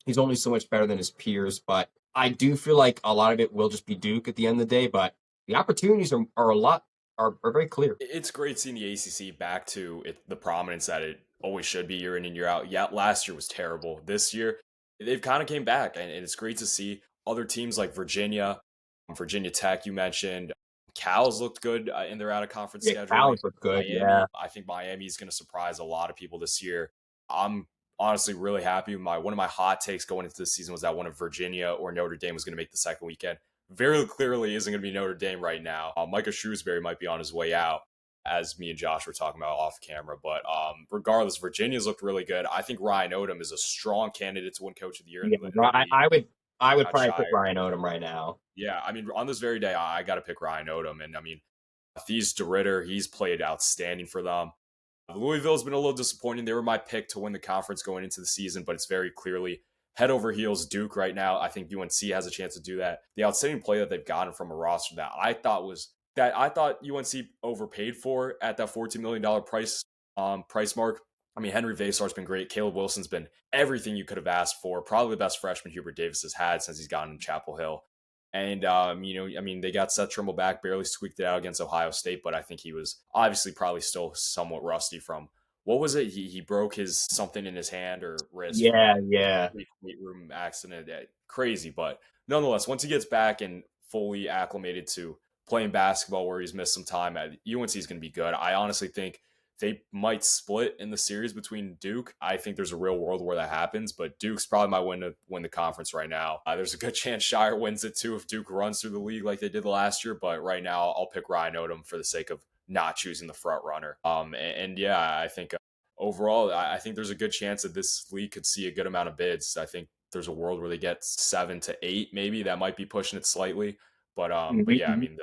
he's only so much better than his peers, but I do feel like a lot of it will just be Duke at the end of the day, but the opportunities are very clear. It's great seeing the ACC back to the prominence that it always should be year in and year out. Yeah, last year was terrible. This year, they've kind of came back, and it's great to see other teams like Virginia Tech, you mentioned. Cal's looked good in their out of conference Yeah, scheduling. Cal's look good. Yeah. Miami, I think Miami is going to surprise a lot of people this year. I'm honestly really happy. One of my hot takes going into this season was that one of Virginia or Notre Dame was going to make the second weekend. Very clearly isn't going to be Notre Dame right now. Micah Shrewsbury might be on his way out, as me and Josh were talking about off camera. But regardless, Virginia's looked really good. I think Ryan Odom is a strong candidate to win Coach of the Year in Yeah, the league. I would Got probably pick Shire. Ryan Odom right now. Yeah, I mean, on this very day, I got to pick Ryan Odom. And I mean, Thies DeRitter, he's played outstanding for them. Louisville's been a little disappointing. They were my pick to win the conference going into the season, but it's very clearly head over heels Duke right now. I think UNC has a chance to do that. The outstanding play that they've gotten from a roster that I thought UNC overpaid for at that $14 million price mark. I mean, Henry Vasar's been great. Caleb Wilson's been everything you could have asked for. Probably the best freshman Hubert Davis has had since he's gotten to Chapel Hill. And, they got Seth Trimble back, barely squeaked it out against Ohio State, but I think he was obviously probably still somewhat rusty from, what was it? He broke his something in his hand or wrist from Yeah, a yeah. weight room accident. Crazy, but nonetheless, once he gets back and fully acclimated to playing basketball where he's missed some time at UNC is going to be good. I honestly think they might split in the series between Duke. I think there's a real world where that happens, but Duke's probably might win the conference right now. There's a good chance Shire wins it too if Duke runs through the league like they did last year. But right now, I'll pick Ryan Odom for the sake of not choosing the front runner. I think overall, I think there's a good chance that this league could see a good amount of bids. I think there's a world where they get 7 to 8, maybe that might be pushing it slightly. But yeah, I Mhm. mean,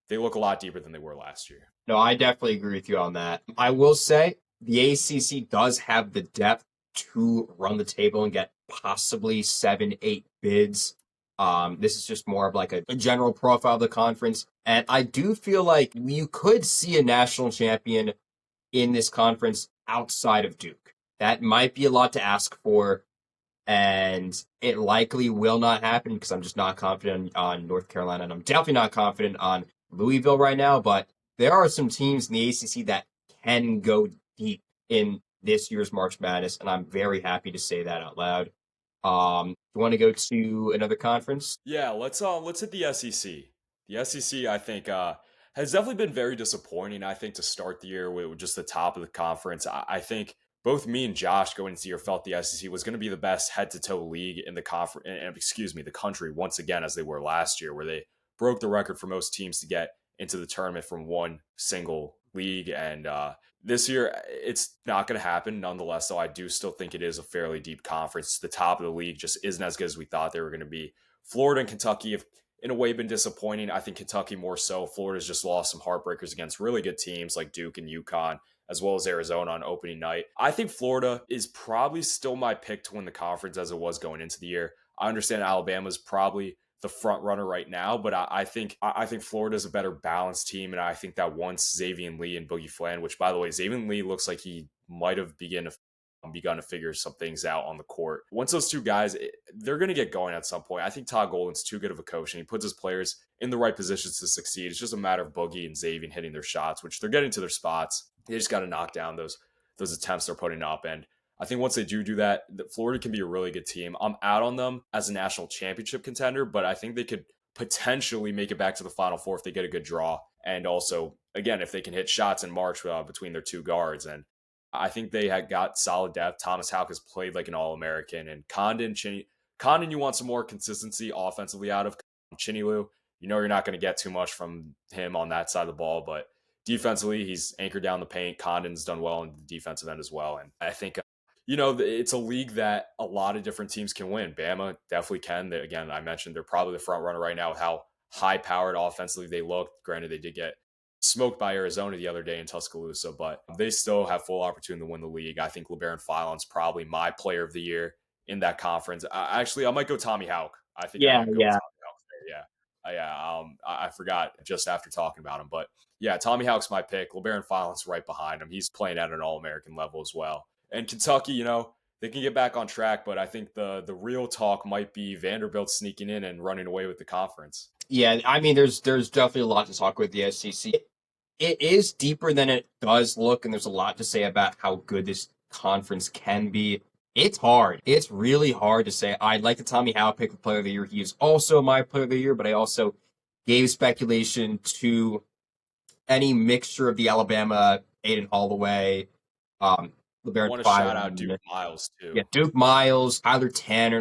they look a lot deeper than they were last year. No, I definitely agree with you on that. I will say the ACC does have the depth to run the table and get possibly 7, 8 bids. This is just more of like a general profile of the conference. And I do feel like you could see a national champion in this conference outside of Duke. That might be a lot to ask for, and it likely will not happen because I'm just not confident on North Carolina, and I'm definitely not confident on Louisville right now. But there are some teams in the ACC that can go deep in this year's March Madness, and I'm very happy to say that out loud. You want to go to another conference? Yeah, let's hit the SEC. The SEC, I think, has definitely been very disappointing. I think to start the year with just the top of the conference, I think both me and Josh going into the year felt the SEC was going to be the best head-to-toe league in the the country once again as they were last year, where they broke the record for most teams to get into the tournament from one single league. And this year, it's not going to happen. Nonetheless, though, I do still think it is a fairly deep conference. The top of the league just isn't as good as we thought they were going to be. Florida and Kentucky have, in a way, been disappointing. I think Kentucky more so. Florida's just lost some heartbreakers against really good teams like Duke and UConn, as well as Arizona on opening night. I think Florida is probably still my pick to win the conference as it was going into the year. I understand Alabama's probably the front runner right now, but I think Florida's a better balanced team, and I think that once Xavier Lee and Boogie Flan, which by the way, Xavier Lee looks like he might have begun to figure some things out on the court. Once those two guys, they're going to get going at some point. I think Todd Golden's too good of a coach, and he puts his players in the right positions to succeed. It's just a matter of Boogie and Xavier hitting their shots, which they're getting to their spots. They just got to knock down those attempts they're putting up, and I think once they do that, Florida can be a really good team. I'm out on them as a national championship contender, but I think they could potentially make it back to the Final Four if they get a good draw. And also, again, if they can hit shots in March between their two guards. And I think they had got solid depth. Thomas Houck has played like an All-American. And Condon, you want some more consistency offensively out of Chinnilu. You know you're not going to get too much from him on that side of the ball, but defensively, he's anchored down the paint. Condon's done well on the defensive end as well. And I think it's a league that a lot of different teams can win. Bama definitely can. Again, I mentioned they're probably the front runner right now with how high-powered offensively they look. Granted, they did get smoked by Arizona the other day in Tuscaloosa, but they still have full opportunity to win the league. I think LeBaron Philon's probably my player of the year in that conference. I might go Tommy Houck. I think I might go with Tommy Houck there. Yeah. I forgot just after talking about him, but yeah, Tommy Houck's my pick. LeBaron Philon's right behind him. He's playing at an All-American level as well. And Kentucky, they can get back on track, but I think the real talk might be Vanderbilt sneaking in and running away with the conference. Yeah, I mean, there's definitely a lot to talk with the SEC. It is deeper than it does look, and there's a lot to say about how good this conference can be. It's hard. It's really hard to say. I'd like the Tommy Howell pick for Player of the Year. He is also my Player of the Year, but I also gave speculation to any mixture of the Alabama, Aiden Holloway, LeBaron I want to shout out Duke Miles, too. Yeah, Duke Miles, Tyler Tanner.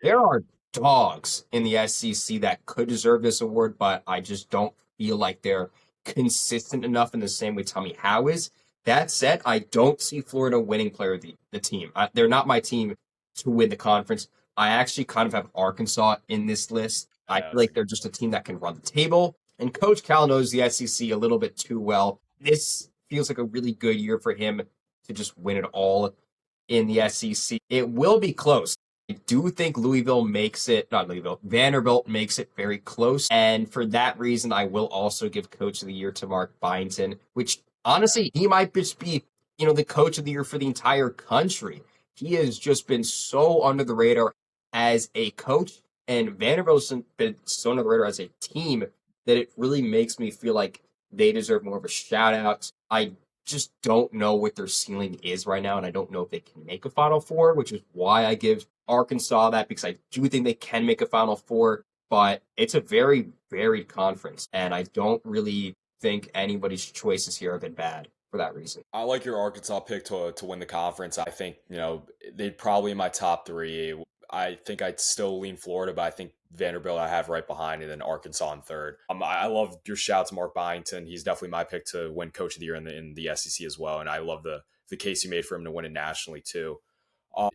There are dogs in the SEC that could deserve this award, but I just don't feel like they're consistent enough in the same way Tommy Howe is. That said, I don't see Florida winning player of the team. They're not my team to win the conference. I actually kind of have Arkansas in this list. I feel like they're just a team that can run the table. And Coach Cal knows the SEC a little bit too well. This feels like a really good year for him to just win it all in the SEC. It will be close. I do think Vanderbilt makes it very close. And for that reason, I will also give Coach of the Year to Mark Byington, which honestly, he might just be, the Coach of the Year for the entire country. He has just been so under the radar as a coach, and Vanderbilt's been so under the radar as a team that it really makes me feel like they deserve more of a shout out. I just don't know what their ceiling is right now, and I don't know if they can make a Final Four, which is why I give Arkansas that, because I do think they can make a Final Four, but it's a very varied conference, and I don't really think anybody's choices here have been bad for that reason. I like your Arkansas pick to win the conference. I think, they'd probably in my top three. I think I'd still lean Florida, but I think Vanderbilt I have right behind, and then Arkansas in third. I love your shout to Mark Byington. He's definitely my pick to win Coach of the Year in the SEC as well, and I love the case you made for him to win it nationally too.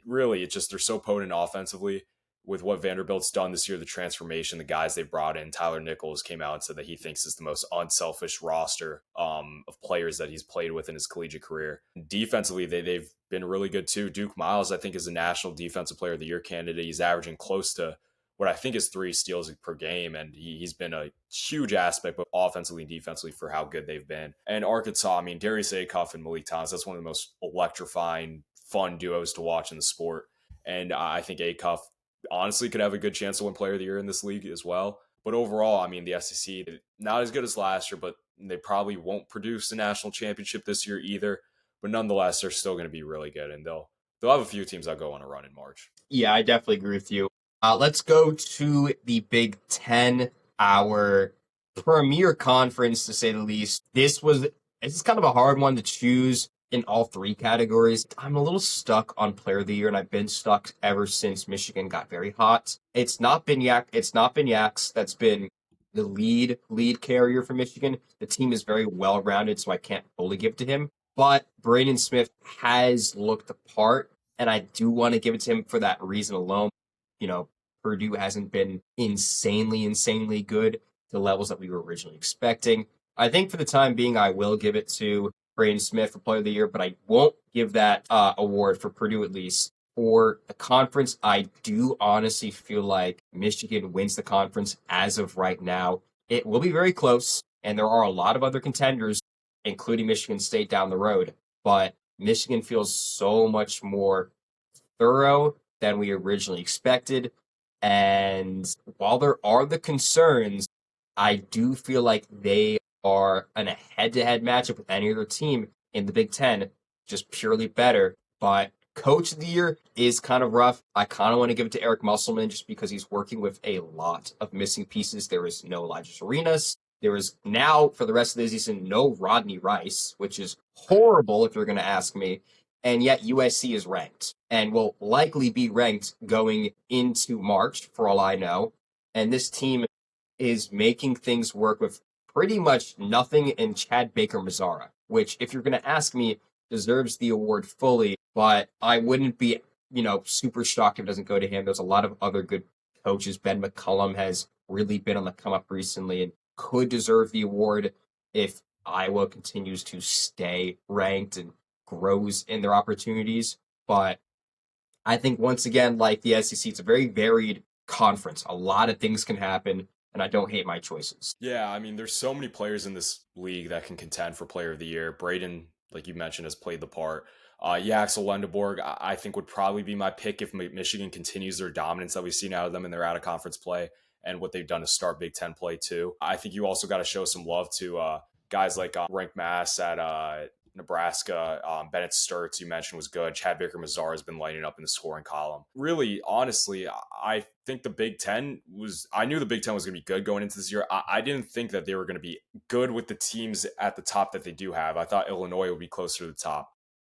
Really, it's just they're so potent offensively with what Vanderbilt's done this year, the transformation, the guys they brought in. Tyler Nichols came out and said that he thinks is the most unselfish roster of players that he's played with in his collegiate career. Defensively, they've been really good too. Duke Miles, I think, is a National Defensive Player of the Year candidate. He's averaging close to what I think is 3 steals per game, and he's been a huge aspect, both offensively and defensively, for how good they've been. And Arkansas, Darius Acuff and Malik Thomas, that's one of the most electrifying, fun duos to watch in the sport. And I think Acuff honestly could have a good chance to win Player of the Year in this league as well. But overall, the SEC, not as good as last year, but they probably won't produce a national championship this year either. But nonetheless, they're still going to be really good, and they'll have a few teams that go on a run in March. Yeah, I definitely agree with you. Let's go to the Big Ten, our premier conference, to say the least. This is kind of a hard one to choose in all 3 categories. I'm a little stuck on Player of the Year, and I've been stuck ever since Michigan got very hot. It's not been Yax that's been the lead carrier for Michigan. The team is very well rounded, so I can't fully give it to him. But Braden Smith has looked the part, and I do want to give it to him for that reason alone. You know, Purdue hasn't been insanely good to levels that we were originally expecting. I think for the time being, I will give it to Braden Smith for Player of the Year, but I won't give that award for Purdue at least. For the conference, I do honestly feel like Michigan wins the conference as of right now. It will be very close, and there are a lot of other contenders, including Michigan State down the road. But Michigan feels so much more thorough than we originally expected. And while there are the concerns, I do feel like they are in a head-to-head matchup with any other team in the Big Ten, just purely better. But Coach of the Year is kind of rough. I kind of want to give it to Eric Musselman just because he's working with a lot of missing pieces. There is no Elijah Arenas. There is now, for the rest of the season, no Rodney Rice, which is horrible if you're going to ask me. And yet USC is ranked and will likely be ranked going into March, for all I know. And this team is making things work with pretty much nothing in Chad Baker-Mazara, which, if you're going to ask me, deserves the award fully, but I wouldn't be, super shocked if it doesn't go to him. There's a lot of other good coaches. Ben McCullum has really been on the come up recently and could deserve the award if Iowa continues to stay ranked and grows in their opportunities. But I think once again, like the SEC, it's a very varied conference. A lot of things can happen, and I don't hate my choices. Yeah, I mean, there's so many players in this league that can contend for Player of the Year. Braden, like you mentioned, has played the part. Yaxel Lendeborg, I think, would probably be my pick if Michigan continues their dominance that we've seen out of them in their out-of-conference play and what they've done to start Big Ten play, too. I think you also got to show some love to guys like Rank Mass at Nebraska. Bennett Sturts, you mentioned, was good. Chad Baker-Mazar has been lighting up in the scoring column. Really, honestly, I think the Big Ten I knew the Big Ten was going to be good going into this year. I didn't think that they were going to be good with the teams at the top that they do have. I thought Illinois would be closer to the top.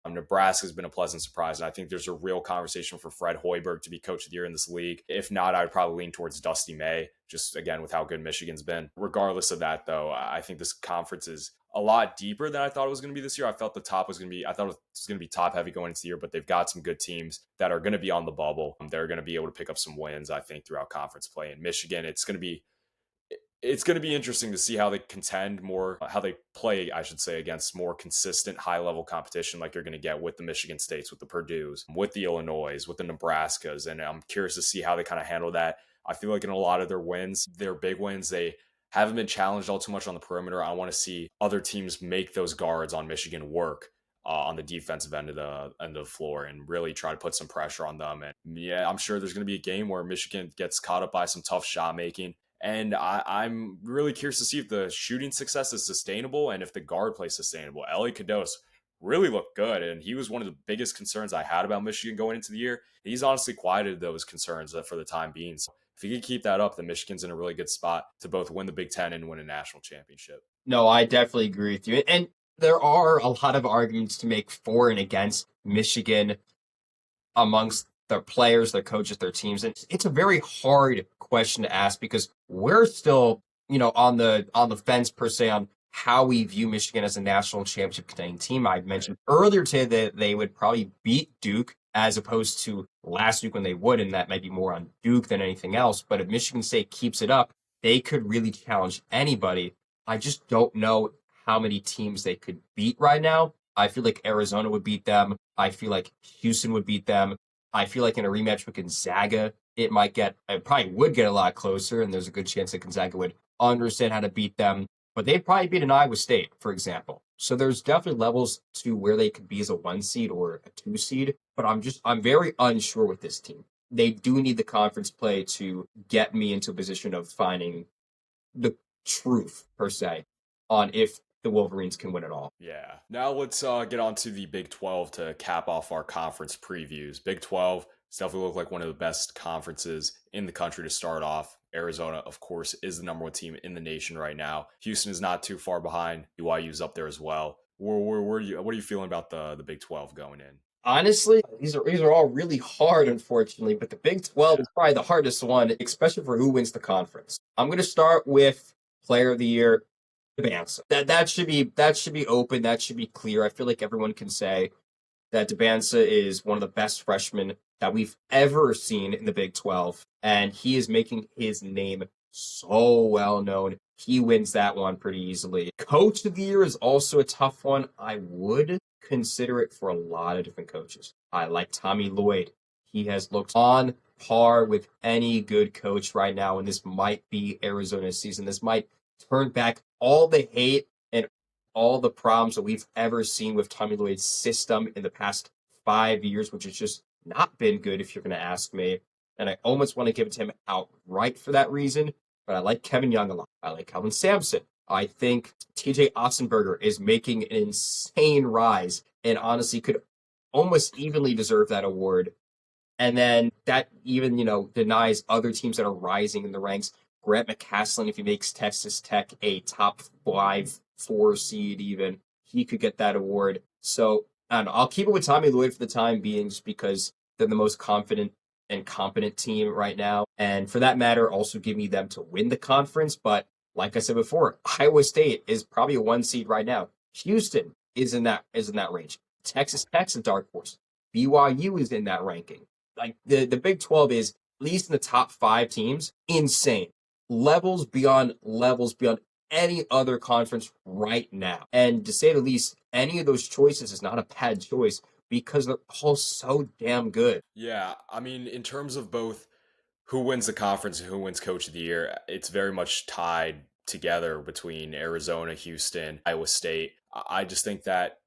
Nebraska's been a pleasant surprise, and I think there's a real conversation for Fred Hoiberg to be Coach of the Year in this league. If not, I would probably lean towards Dusty May, just again with how good Michigan's been. Regardless of that, though, I think this conference is a lot deeper than I thought it was going to be this year. I thought it was going to be top heavy going into the year, but they've got some good teams that are going to be on the bubble. They're going to be able to pick up some wins, I think, throughout conference play. In Michigan, it's going to be interesting to see how they contend more, how they play, I should say, against more consistent high-level competition like you're going to get with the Michigan States, with the Purdues, with the Illinois, with the Nebraskas. And I'm curious to see how they kind of handle that. I feel like in a lot of their wins, their big wins, they haven't been challenged all too much on the perimeter. I want to see other teams make those guards on Michigan work on the defensive end of the floor and really try to put some pressure on them. And yeah, I'm sure there's going to be a game where Michigan gets caught up by some tough shot making. And I'm really curious to see if the shooting success is sustainable and if the guard play is sustainable. Ellie Kados really looked good, and he was one of the biggest concerns I had about Michigan going into the year. He's honestly quieted those concerns for the time being. So if he can keep that up, then Michigan's in a really good spot to both win the Big Ten and win a national championship. No, I definitely agree with you. And there are a lot of arguments to make for and against Michigan amongst their players, their coaches, their teams. And it's a very hard question to ask because we're still, on the fence per se on how we view Michigan as a national championship contending team. I mentioned earlier today that they would probably beat Duke as opposed to last week when they would, and that might be more on Duke than anything else. But if Michigan State keeps it up, they could really challenge anybody. I just don't know how many teams they could beat right now. I feel like Arizona would beat them. I feel like Houston would beat them. I feel like in a rematch with Gonzaga, it probably would get a lot closer, and there's a good chance that Gonzaga would understand how to beat them. But they'd probably beat an Iowa State, for example. So there's definitely levels to where they could be as a 1 seed or a 2 seed. But I'm very unsure with this team. They do need the conference play to get me into a position of finding the truth, per se, on if the Wolverines can win it all. Yeah. Now let's get on to the Big 12 to cap off our conference previews. Big 12 definitely look like one of the best conferences in the country to start off. Arizona, of course, is the number 1 team in the nation right now. Houston is not too far behind. BYU's up there as well. What are you feeling about the Big 12 going in? Honestly, these are all really hard, unfortunately, but the Big 12 Yeah. is probably the hardest one, especially for who wins the conference. I'm going to start with Player of the Year, Debansa. That should be open. That should be clear. I feel like everyone can say that Debansa is one of the best freshmen that we've ever seen in the Big 12, and he is making his name so well known. He wins that one pretty easily. Coach of the Year is also a tough one. I would consider it for a lot of different coaches. I like Tommy Lloyd. He has looked on par with any good coach right now, and this might be Arizona's season. This might turn back all the hate and all the problems that we've ever seen with Tommy Lloyd's system in the past 5 years, which has just not been good, if you're going to ask me. And I almost want to give it to him outright for that reason. But I like Kevin Young a lot. I like Calvin Sampson. I think TJ Otzenberger is making an insane rise and honestly could almost evenly deserve that award. And then that even, denies other teams that are rising in the ranks. Grant McCaslin, if he makes Texas Tech a top 5, 4 seed even, he could get that award. So I don't know. I'll keep it with Tommy Lloyd for the time being just because they're the most confident and competent team right now. And for that matter, also give me them to win the conference. But like I said before, Iowa State is probably a 1 seed right now. Houston is in that range. Texas Tech's a dark horse. BYU is in that ranking. Like the Big 12 is at least in the top 5 teams, insane. Levels beyond any other conference right now. And to say the least, any of those choices is not a bad choice because they're all so damn good. Yeah, I mean, in terms of both who wins the conference and who wins Coach of the Year, it's very much tied together between Arizona, Houston, Iowa State. I just think that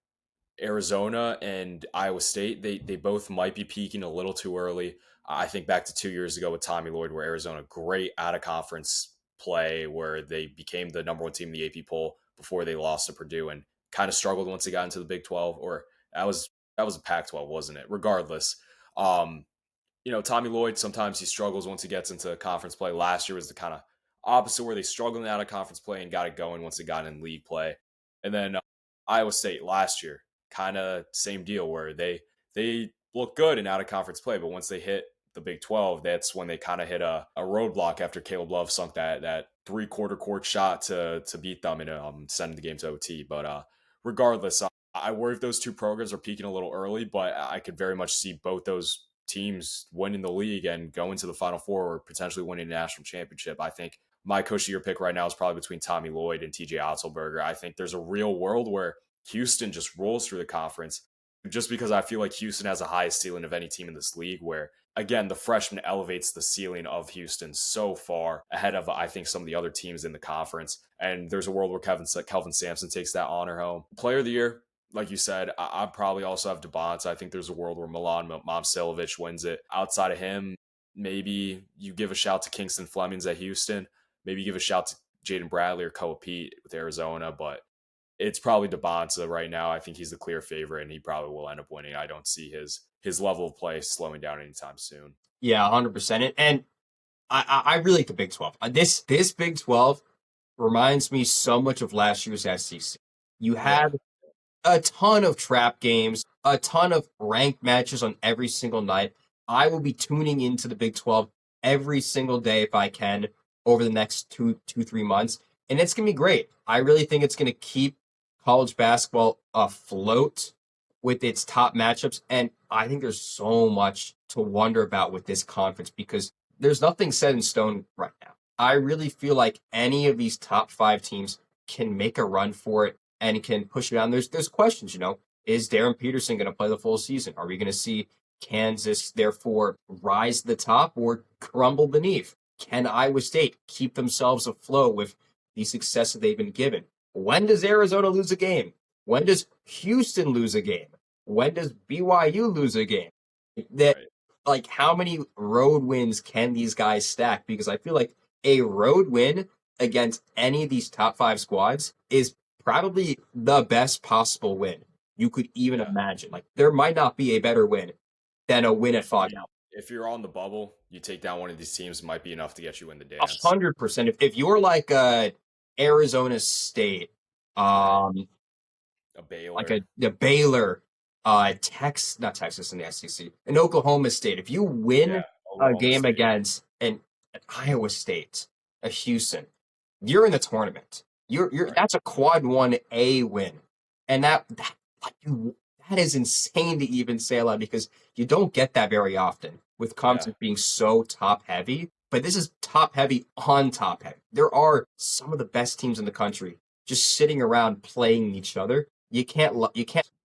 Arizona and Iowa State, they both might be peaking a little too early. I think back to 2 years ago with Tommy Lloyd, where Arizona, great out of conference play, where they became the number 1 team in the AP poll before they lost to Purdue and kind of struggled once they got into the Big 12, or that was a Pac-12, wasn't it? Regardless, um, Tommy Lloyd, sometimes he struggles once he gets into conference play. Last year was the kind of opposite, where they struggled out of conference play and got it going once they got in league play. And then Iowa State last year, kind of same deal, where they look good in out of conference play, but once they hit the Big 12, that's when they kind of hit a roadblock after Caleb Love sunk that 3/4 court shot to beat them and send the game to OT. But regardless, I worry if those two programs are peaking a little early, but I could very much see both those teams winning the league and going to the Final Four or potentially winning a national championship. I think my coach of the year pick right now is probably between Tommy Lloyd and TJ Otzelberger. I think there's a real world where Houston just rolls through the conference, just because I feel like Houston has the highest ceiling of any team in this league, where again, the freshman elevates the ceiling of Houston so far ahead of, I think, some of the other teams in the conference. And there's a world where Kelvin Sampson takes that honor home. Player of the year, like you said, I'd probably also have DeBonce. I think there's a world where Milan Momcilovic wins it. Outside of him, maybe you give a shout to Kingston Flemings at Houston. Maybe you give a shout to Jaden Bradley or Koa Pete with Arizona, but it's probably DeBonce right now. I think he's the clear favorite, and he probably will end up winning. I don't see his level of play slowing down anytime soon. Yeah, 100%. And I really like the Big 12. This Big 12 reminds me so much of last year's SEC. You Yeah, had a ton of trap games, a ton of ranked matches on every single night. I will be tuning into the Big 12 every single day if I can over the next 3 months. And it's going to be great. I really think it's going to keep college basketball afloat with its top matchups. And I think there's so much to wonder about with this conference because there's nothing set in stone right now. I really feel like any of these top 5 teams can make a run for it and can push it down. There's questions, Is Darren Peterson going to play the full season? Are we going to see Kansas, therefore, rise to the top or crumble beneath? Can Iowa State keep themselves afloat with the success that they've been given? When does Arizona lose a game? When does Houston lose a game? When does BYU lose a game? That right. like how many road wins can these guys stack? Because I feel like a road win against any of these top 5 squads is probably the best possible win you could even Yeah. imagine. Like there might not be a better win than a win at If Fog you if you're on the bubble, you take down one of these teams, might be enough to get you in the A dance. 100%. If you're like Arizona State, Right. um, A like Baylor. the Baylor, Not Texas in the SEC, in Oklahoma State. If you win Yeah, a Oklahoma game State. against an Iowa State, a Houston, you're in the tournament. You're Right. That's a quad 1A win. And that is insane to even say aloud because you don't get that very often with Yeah. conferences being so top heavy. But this is top heavy on top heavy. There are some of the best teams in the country just sitting around playing each other. You can't.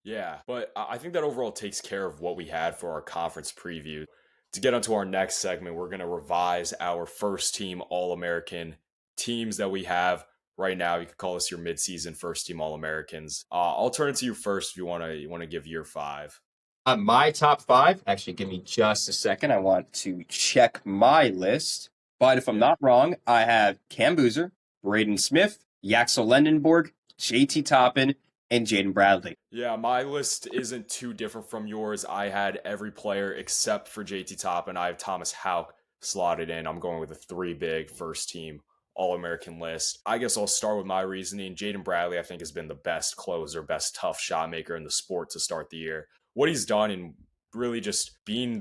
Yeah, but I think that overall takes care of what we had for our conference preview. To get onto our next segment, we're going to revise our first team All American teams that we have right now. You could call us your midseason first team All Americans. I'll turn it to you first if you want to give year five. My top five, actually, give me just a second. I want to check my list. But if I'm Yeah. not wrong, I have Cam Boozer, Braden Smith, Yaxel Lendenborg, JT Toppin, and Jaden Bradley. Yeah, my list isn't too different from yours. I had every player except for JT Top, and I have Thomas Hauk slotted in. I'm going with a three big first team All American list. I guess I'll start with my reasoning. Jaden Bradley, I think, has been the best closer, best tough shot maker in the sport to start the year. What he's done in really just being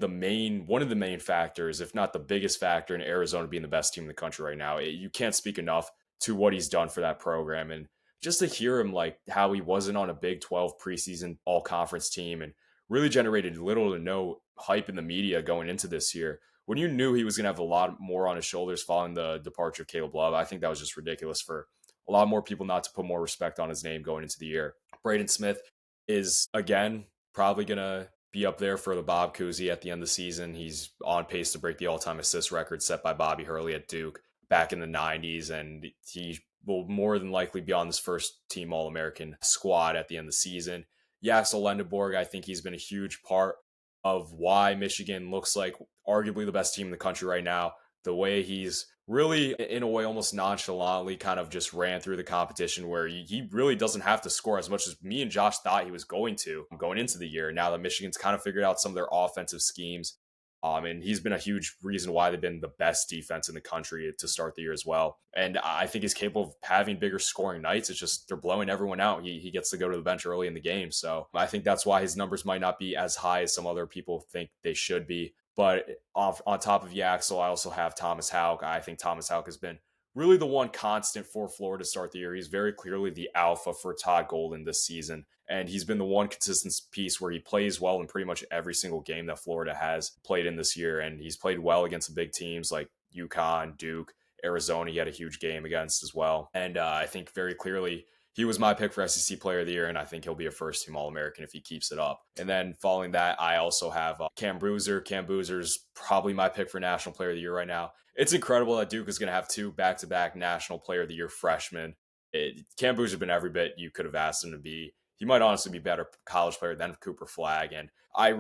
one of the main factors, if not the biggest factor in Arizona being the best team in the country right now. You can't speak enough to what he's done for that program. And just to hear him like how he wasn't on a Big 12 preseason all conference team and really generated little to no hype in the media going into this year. When you knew he was going to have a lot more on his shoulders following the departure of Caleb Love, I think that was just ridiculous for a lot more people not to put more respect on his name going into the year. Braden Smith is, again, probably going to be up there for the Bob Cousy at the end of the season. He's on pace to break the all-time assist record set by Bobby Hurley at Duke back in the 90s, and he will more than likely be on this first team All-American squad at the end of the season. Yaxel Lendeborg, I think he's been a huge part of why Michigan looks like arguably the best team in the country right now. The way he's really, in a way, almost nonchalantly kind of just ran through the competition where he really doesn't have to score as much as me and Josh thought he was going to going into the year. Now that Michigan's kind of figured out some of their offensive schemes, and he's been a huge reason why they've been the best defense in the country to start the year as well. And I think he's capable of having bigger scoring nights. It's just they're blowing everyone out. He gets to go to the bench early in the game. So I think that's why his numbers might not be as high as some other people think they should be. But on top of Yaxel, I also have Thomas Hauk. I think Thomas Hauk has been really the one constant for Florida to start the year. He's very clearly the alpha for Todd Golden this season. And he's been the one consistent piece where he plays well in pretty much every single game that Florida has played in this year. And he's played well against the big teams like UConn, Duke, Arizona. He had a huge game against as well. And I think very clearly he was my pick for SEC Player of the Year, and I think he'll be a first-team All-American if he keeps it up. And then following that, I also have Cam Boozer. Cam Boozer's probably my pick for National Player of the Year right now. It's incredible that Duke is going to have two back-to-back National Player of the Year freshmen. Cam Boozer's been every bit you could have asked him to be. He might honestly be a better college player than Cooper Flagg. And I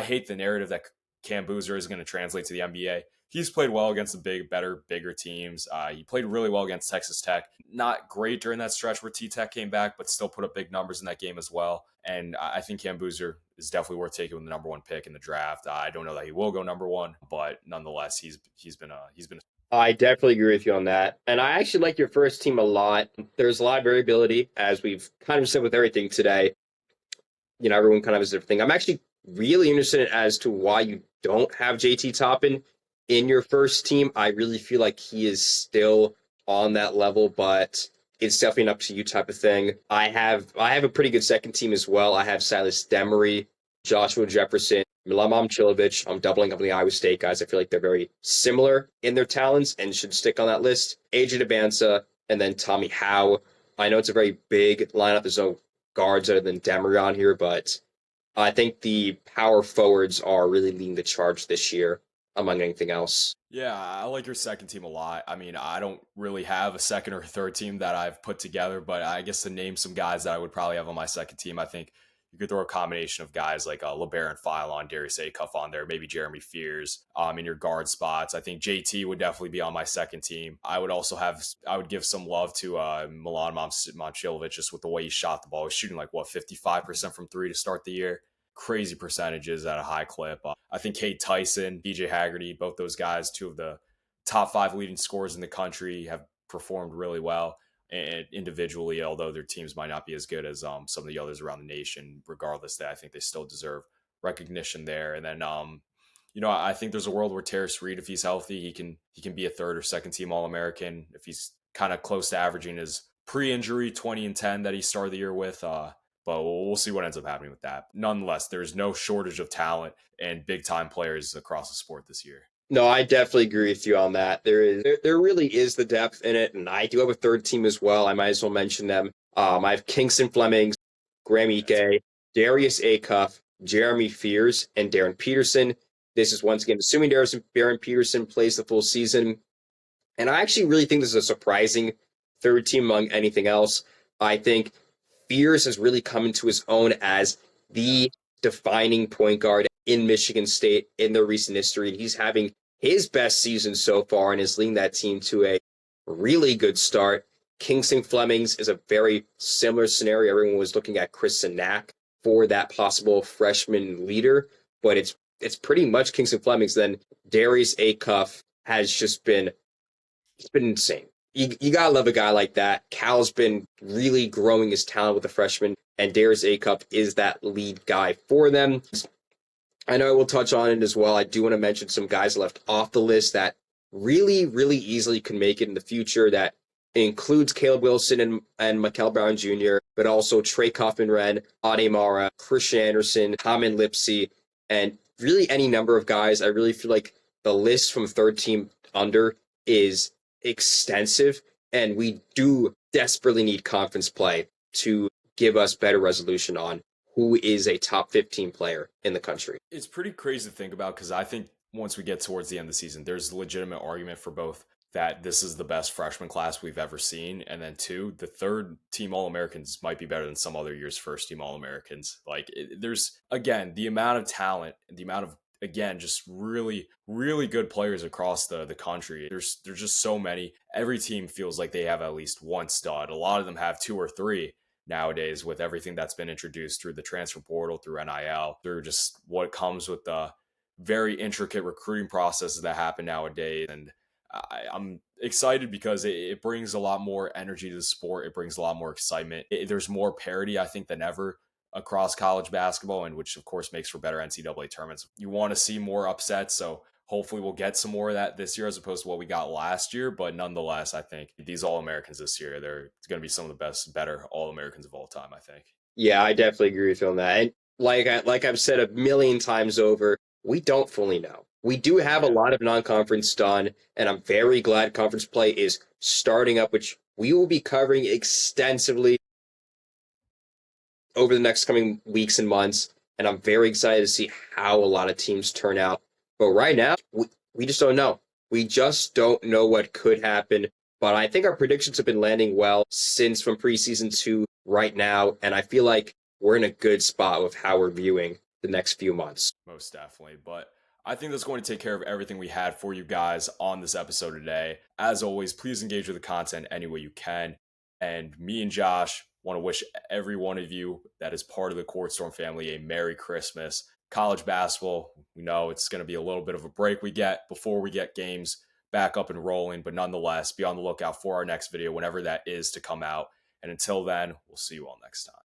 hate the narrative that Cam Boozer is going to translate to the NBA. He's played well against the bigger teams. He played really well against Texas Tech. Not great during that stretch where T-Tech came back, but still put up big numbers in that game as well. And I think Cam Boozer is definitely worth taking with the number one pick in the draft. I don't know that he will go number one, but nonetheless, he's been. I definitely agree with you on that. And I actually like your first team a lot. There's a lot of variability, as we've kind of said with everything today. You know, everyone kind of has their thing. I'm actually really interested as to why you don't have JT Toppin in your first team. I really feel like he is still on that level, but it's definitely an up to you type of thing. I have a pretty good second team as well. I have Silas Demery, Joshua Jefferson, Milamom Chilovich. I'm doubling up on the Iowa State guys. I feel like they're very similar in their talents and should stick on that list. AJ Debansa, and then Tommy Howe. I know it's a very big lineup. There's no guards other than Demery on here, but I think the power forwards are really leading the charge this year among anything else. Yeah, I like your second team a lot. I mean, I don't really have a second or third team that I've put together, but I guess to name some guys that I would probably have on my second team, I think you could throw a combination of guys like LeBaron Philon, Darius Acuff on there, maybe Jeremy Fears in your guard spots. I think JT would definitely be on my second team. I would give some love to Milan Momcilovic just with the way he shot the ball. He was shooting 55% from three to start the year. Crazy percentages at a high clip. I think Kate Tyson, BJ Haggerty, both those guys, two of the top five leading scorers in the country, have performed really well. and individually, although their teams might not be as good as some of the others around the nation. Regardless, that I think they still deserve recognition there. And then I think there's a world where Terrace Reed, if he's healthy, he can be a third or second team All American if he's kind of close to averaging his pre-injury 20 and 10 that he started the year with. But we'll see what ends up happening with that. Nonetheless, there's no shortage of talent and big time players across the sport this year. No, I definitely agree with you on that. There really is the depth in it, and I do have a third team as well. I might as well mention them. I have Kingston Flemings, Graham Ike, Darius Acuff, Jeremy Fears, and Darren Peterson. This is once again assuming Darren Peterson plays the full season. And I actually really think this is a surprising third team among anything else. I think Fears has really come into his own as the defining point guard in Michigan State in their recent history. He's having his best season so far and is leading that team to a really good start. Kingston Flemings is a very similar scenario. Everyone was looking at Chris Sinak for that possible freshman leader, but it's pretty much Kingston Flemings. Then Darius Acuff has just been insane. You gotta love a guy like that. Cal's been really growing his talent with the freshman, and Darius Acuff is that lead guy for them. I know I will touch on it as well. I do want to mention some guys left off the list that really, really easily can make it in the future. That includes Caleb Wilson and Mikel Brown Jr., but also Trey Kaufman-Renn, Ade Mara, Christian Anderson, Haman Lipsey, and really any number of guys. I really feel like the list from third team under is extensive, and we do desperately need conference play to give us better resolution on who is a top 15 player in the country. It's pretty crazy to think about because I think once we get towards the end of the season, there's a legitimate argument for both that this is the best freshman class we've ever seen, and then two, the third team All-Americans might be better than some other year's first team All-Americans. There's, again, the amount of talent, the amount of, again, just really, really good players across the country. There's just so many. Every team feels like they have at least one stud. A lot of them have two or three nowadays with everything that's been introduced through the transfer portal, through NIL, through just what comes with the very intricate recruiting processes that happen nowadays. And I'm excited because it brings a lot more energy to the sport. It brings a lot more excitement. There's more parity, I think, than ever across college basketball, and which of course makes for better NCAA tournaments. You want to see more upsets, so hopefully we'll get some more of that this year as opposed to what we got last year. But nonetheless, I think these All-Americans this year, they're going to be some of the better All-Americans of all time, I think. Yeah, I definitely agree with you on that. And like I've said a million times over, we don't fully know. We do have a lot of non-conference done, and I'm very glad conference play is starting up, which we will be covering extensively over the next coming weeks and months. And I'm very excited to see how a lot of teams turn out. But right now, we just don't know. We just don't know what could happen. But I think our predictions have been landing well since from preseason to right now. And I feel like we're in a good spot with how we're viewing the next few months. Most definitely. But I think that's going to take care of everything we had for you guys on this episode today. As always, please engage with the content any way you can. And me and Josh want to wish every one of you that is part of the Court Storm family a Merry Christmas. College basketball, we know it's going to be a little bit of a break we get before we get games back up and rolling, but nonetheless, be on the lookout for our next video whenever that is to come out. And until then, we'll see you all next time.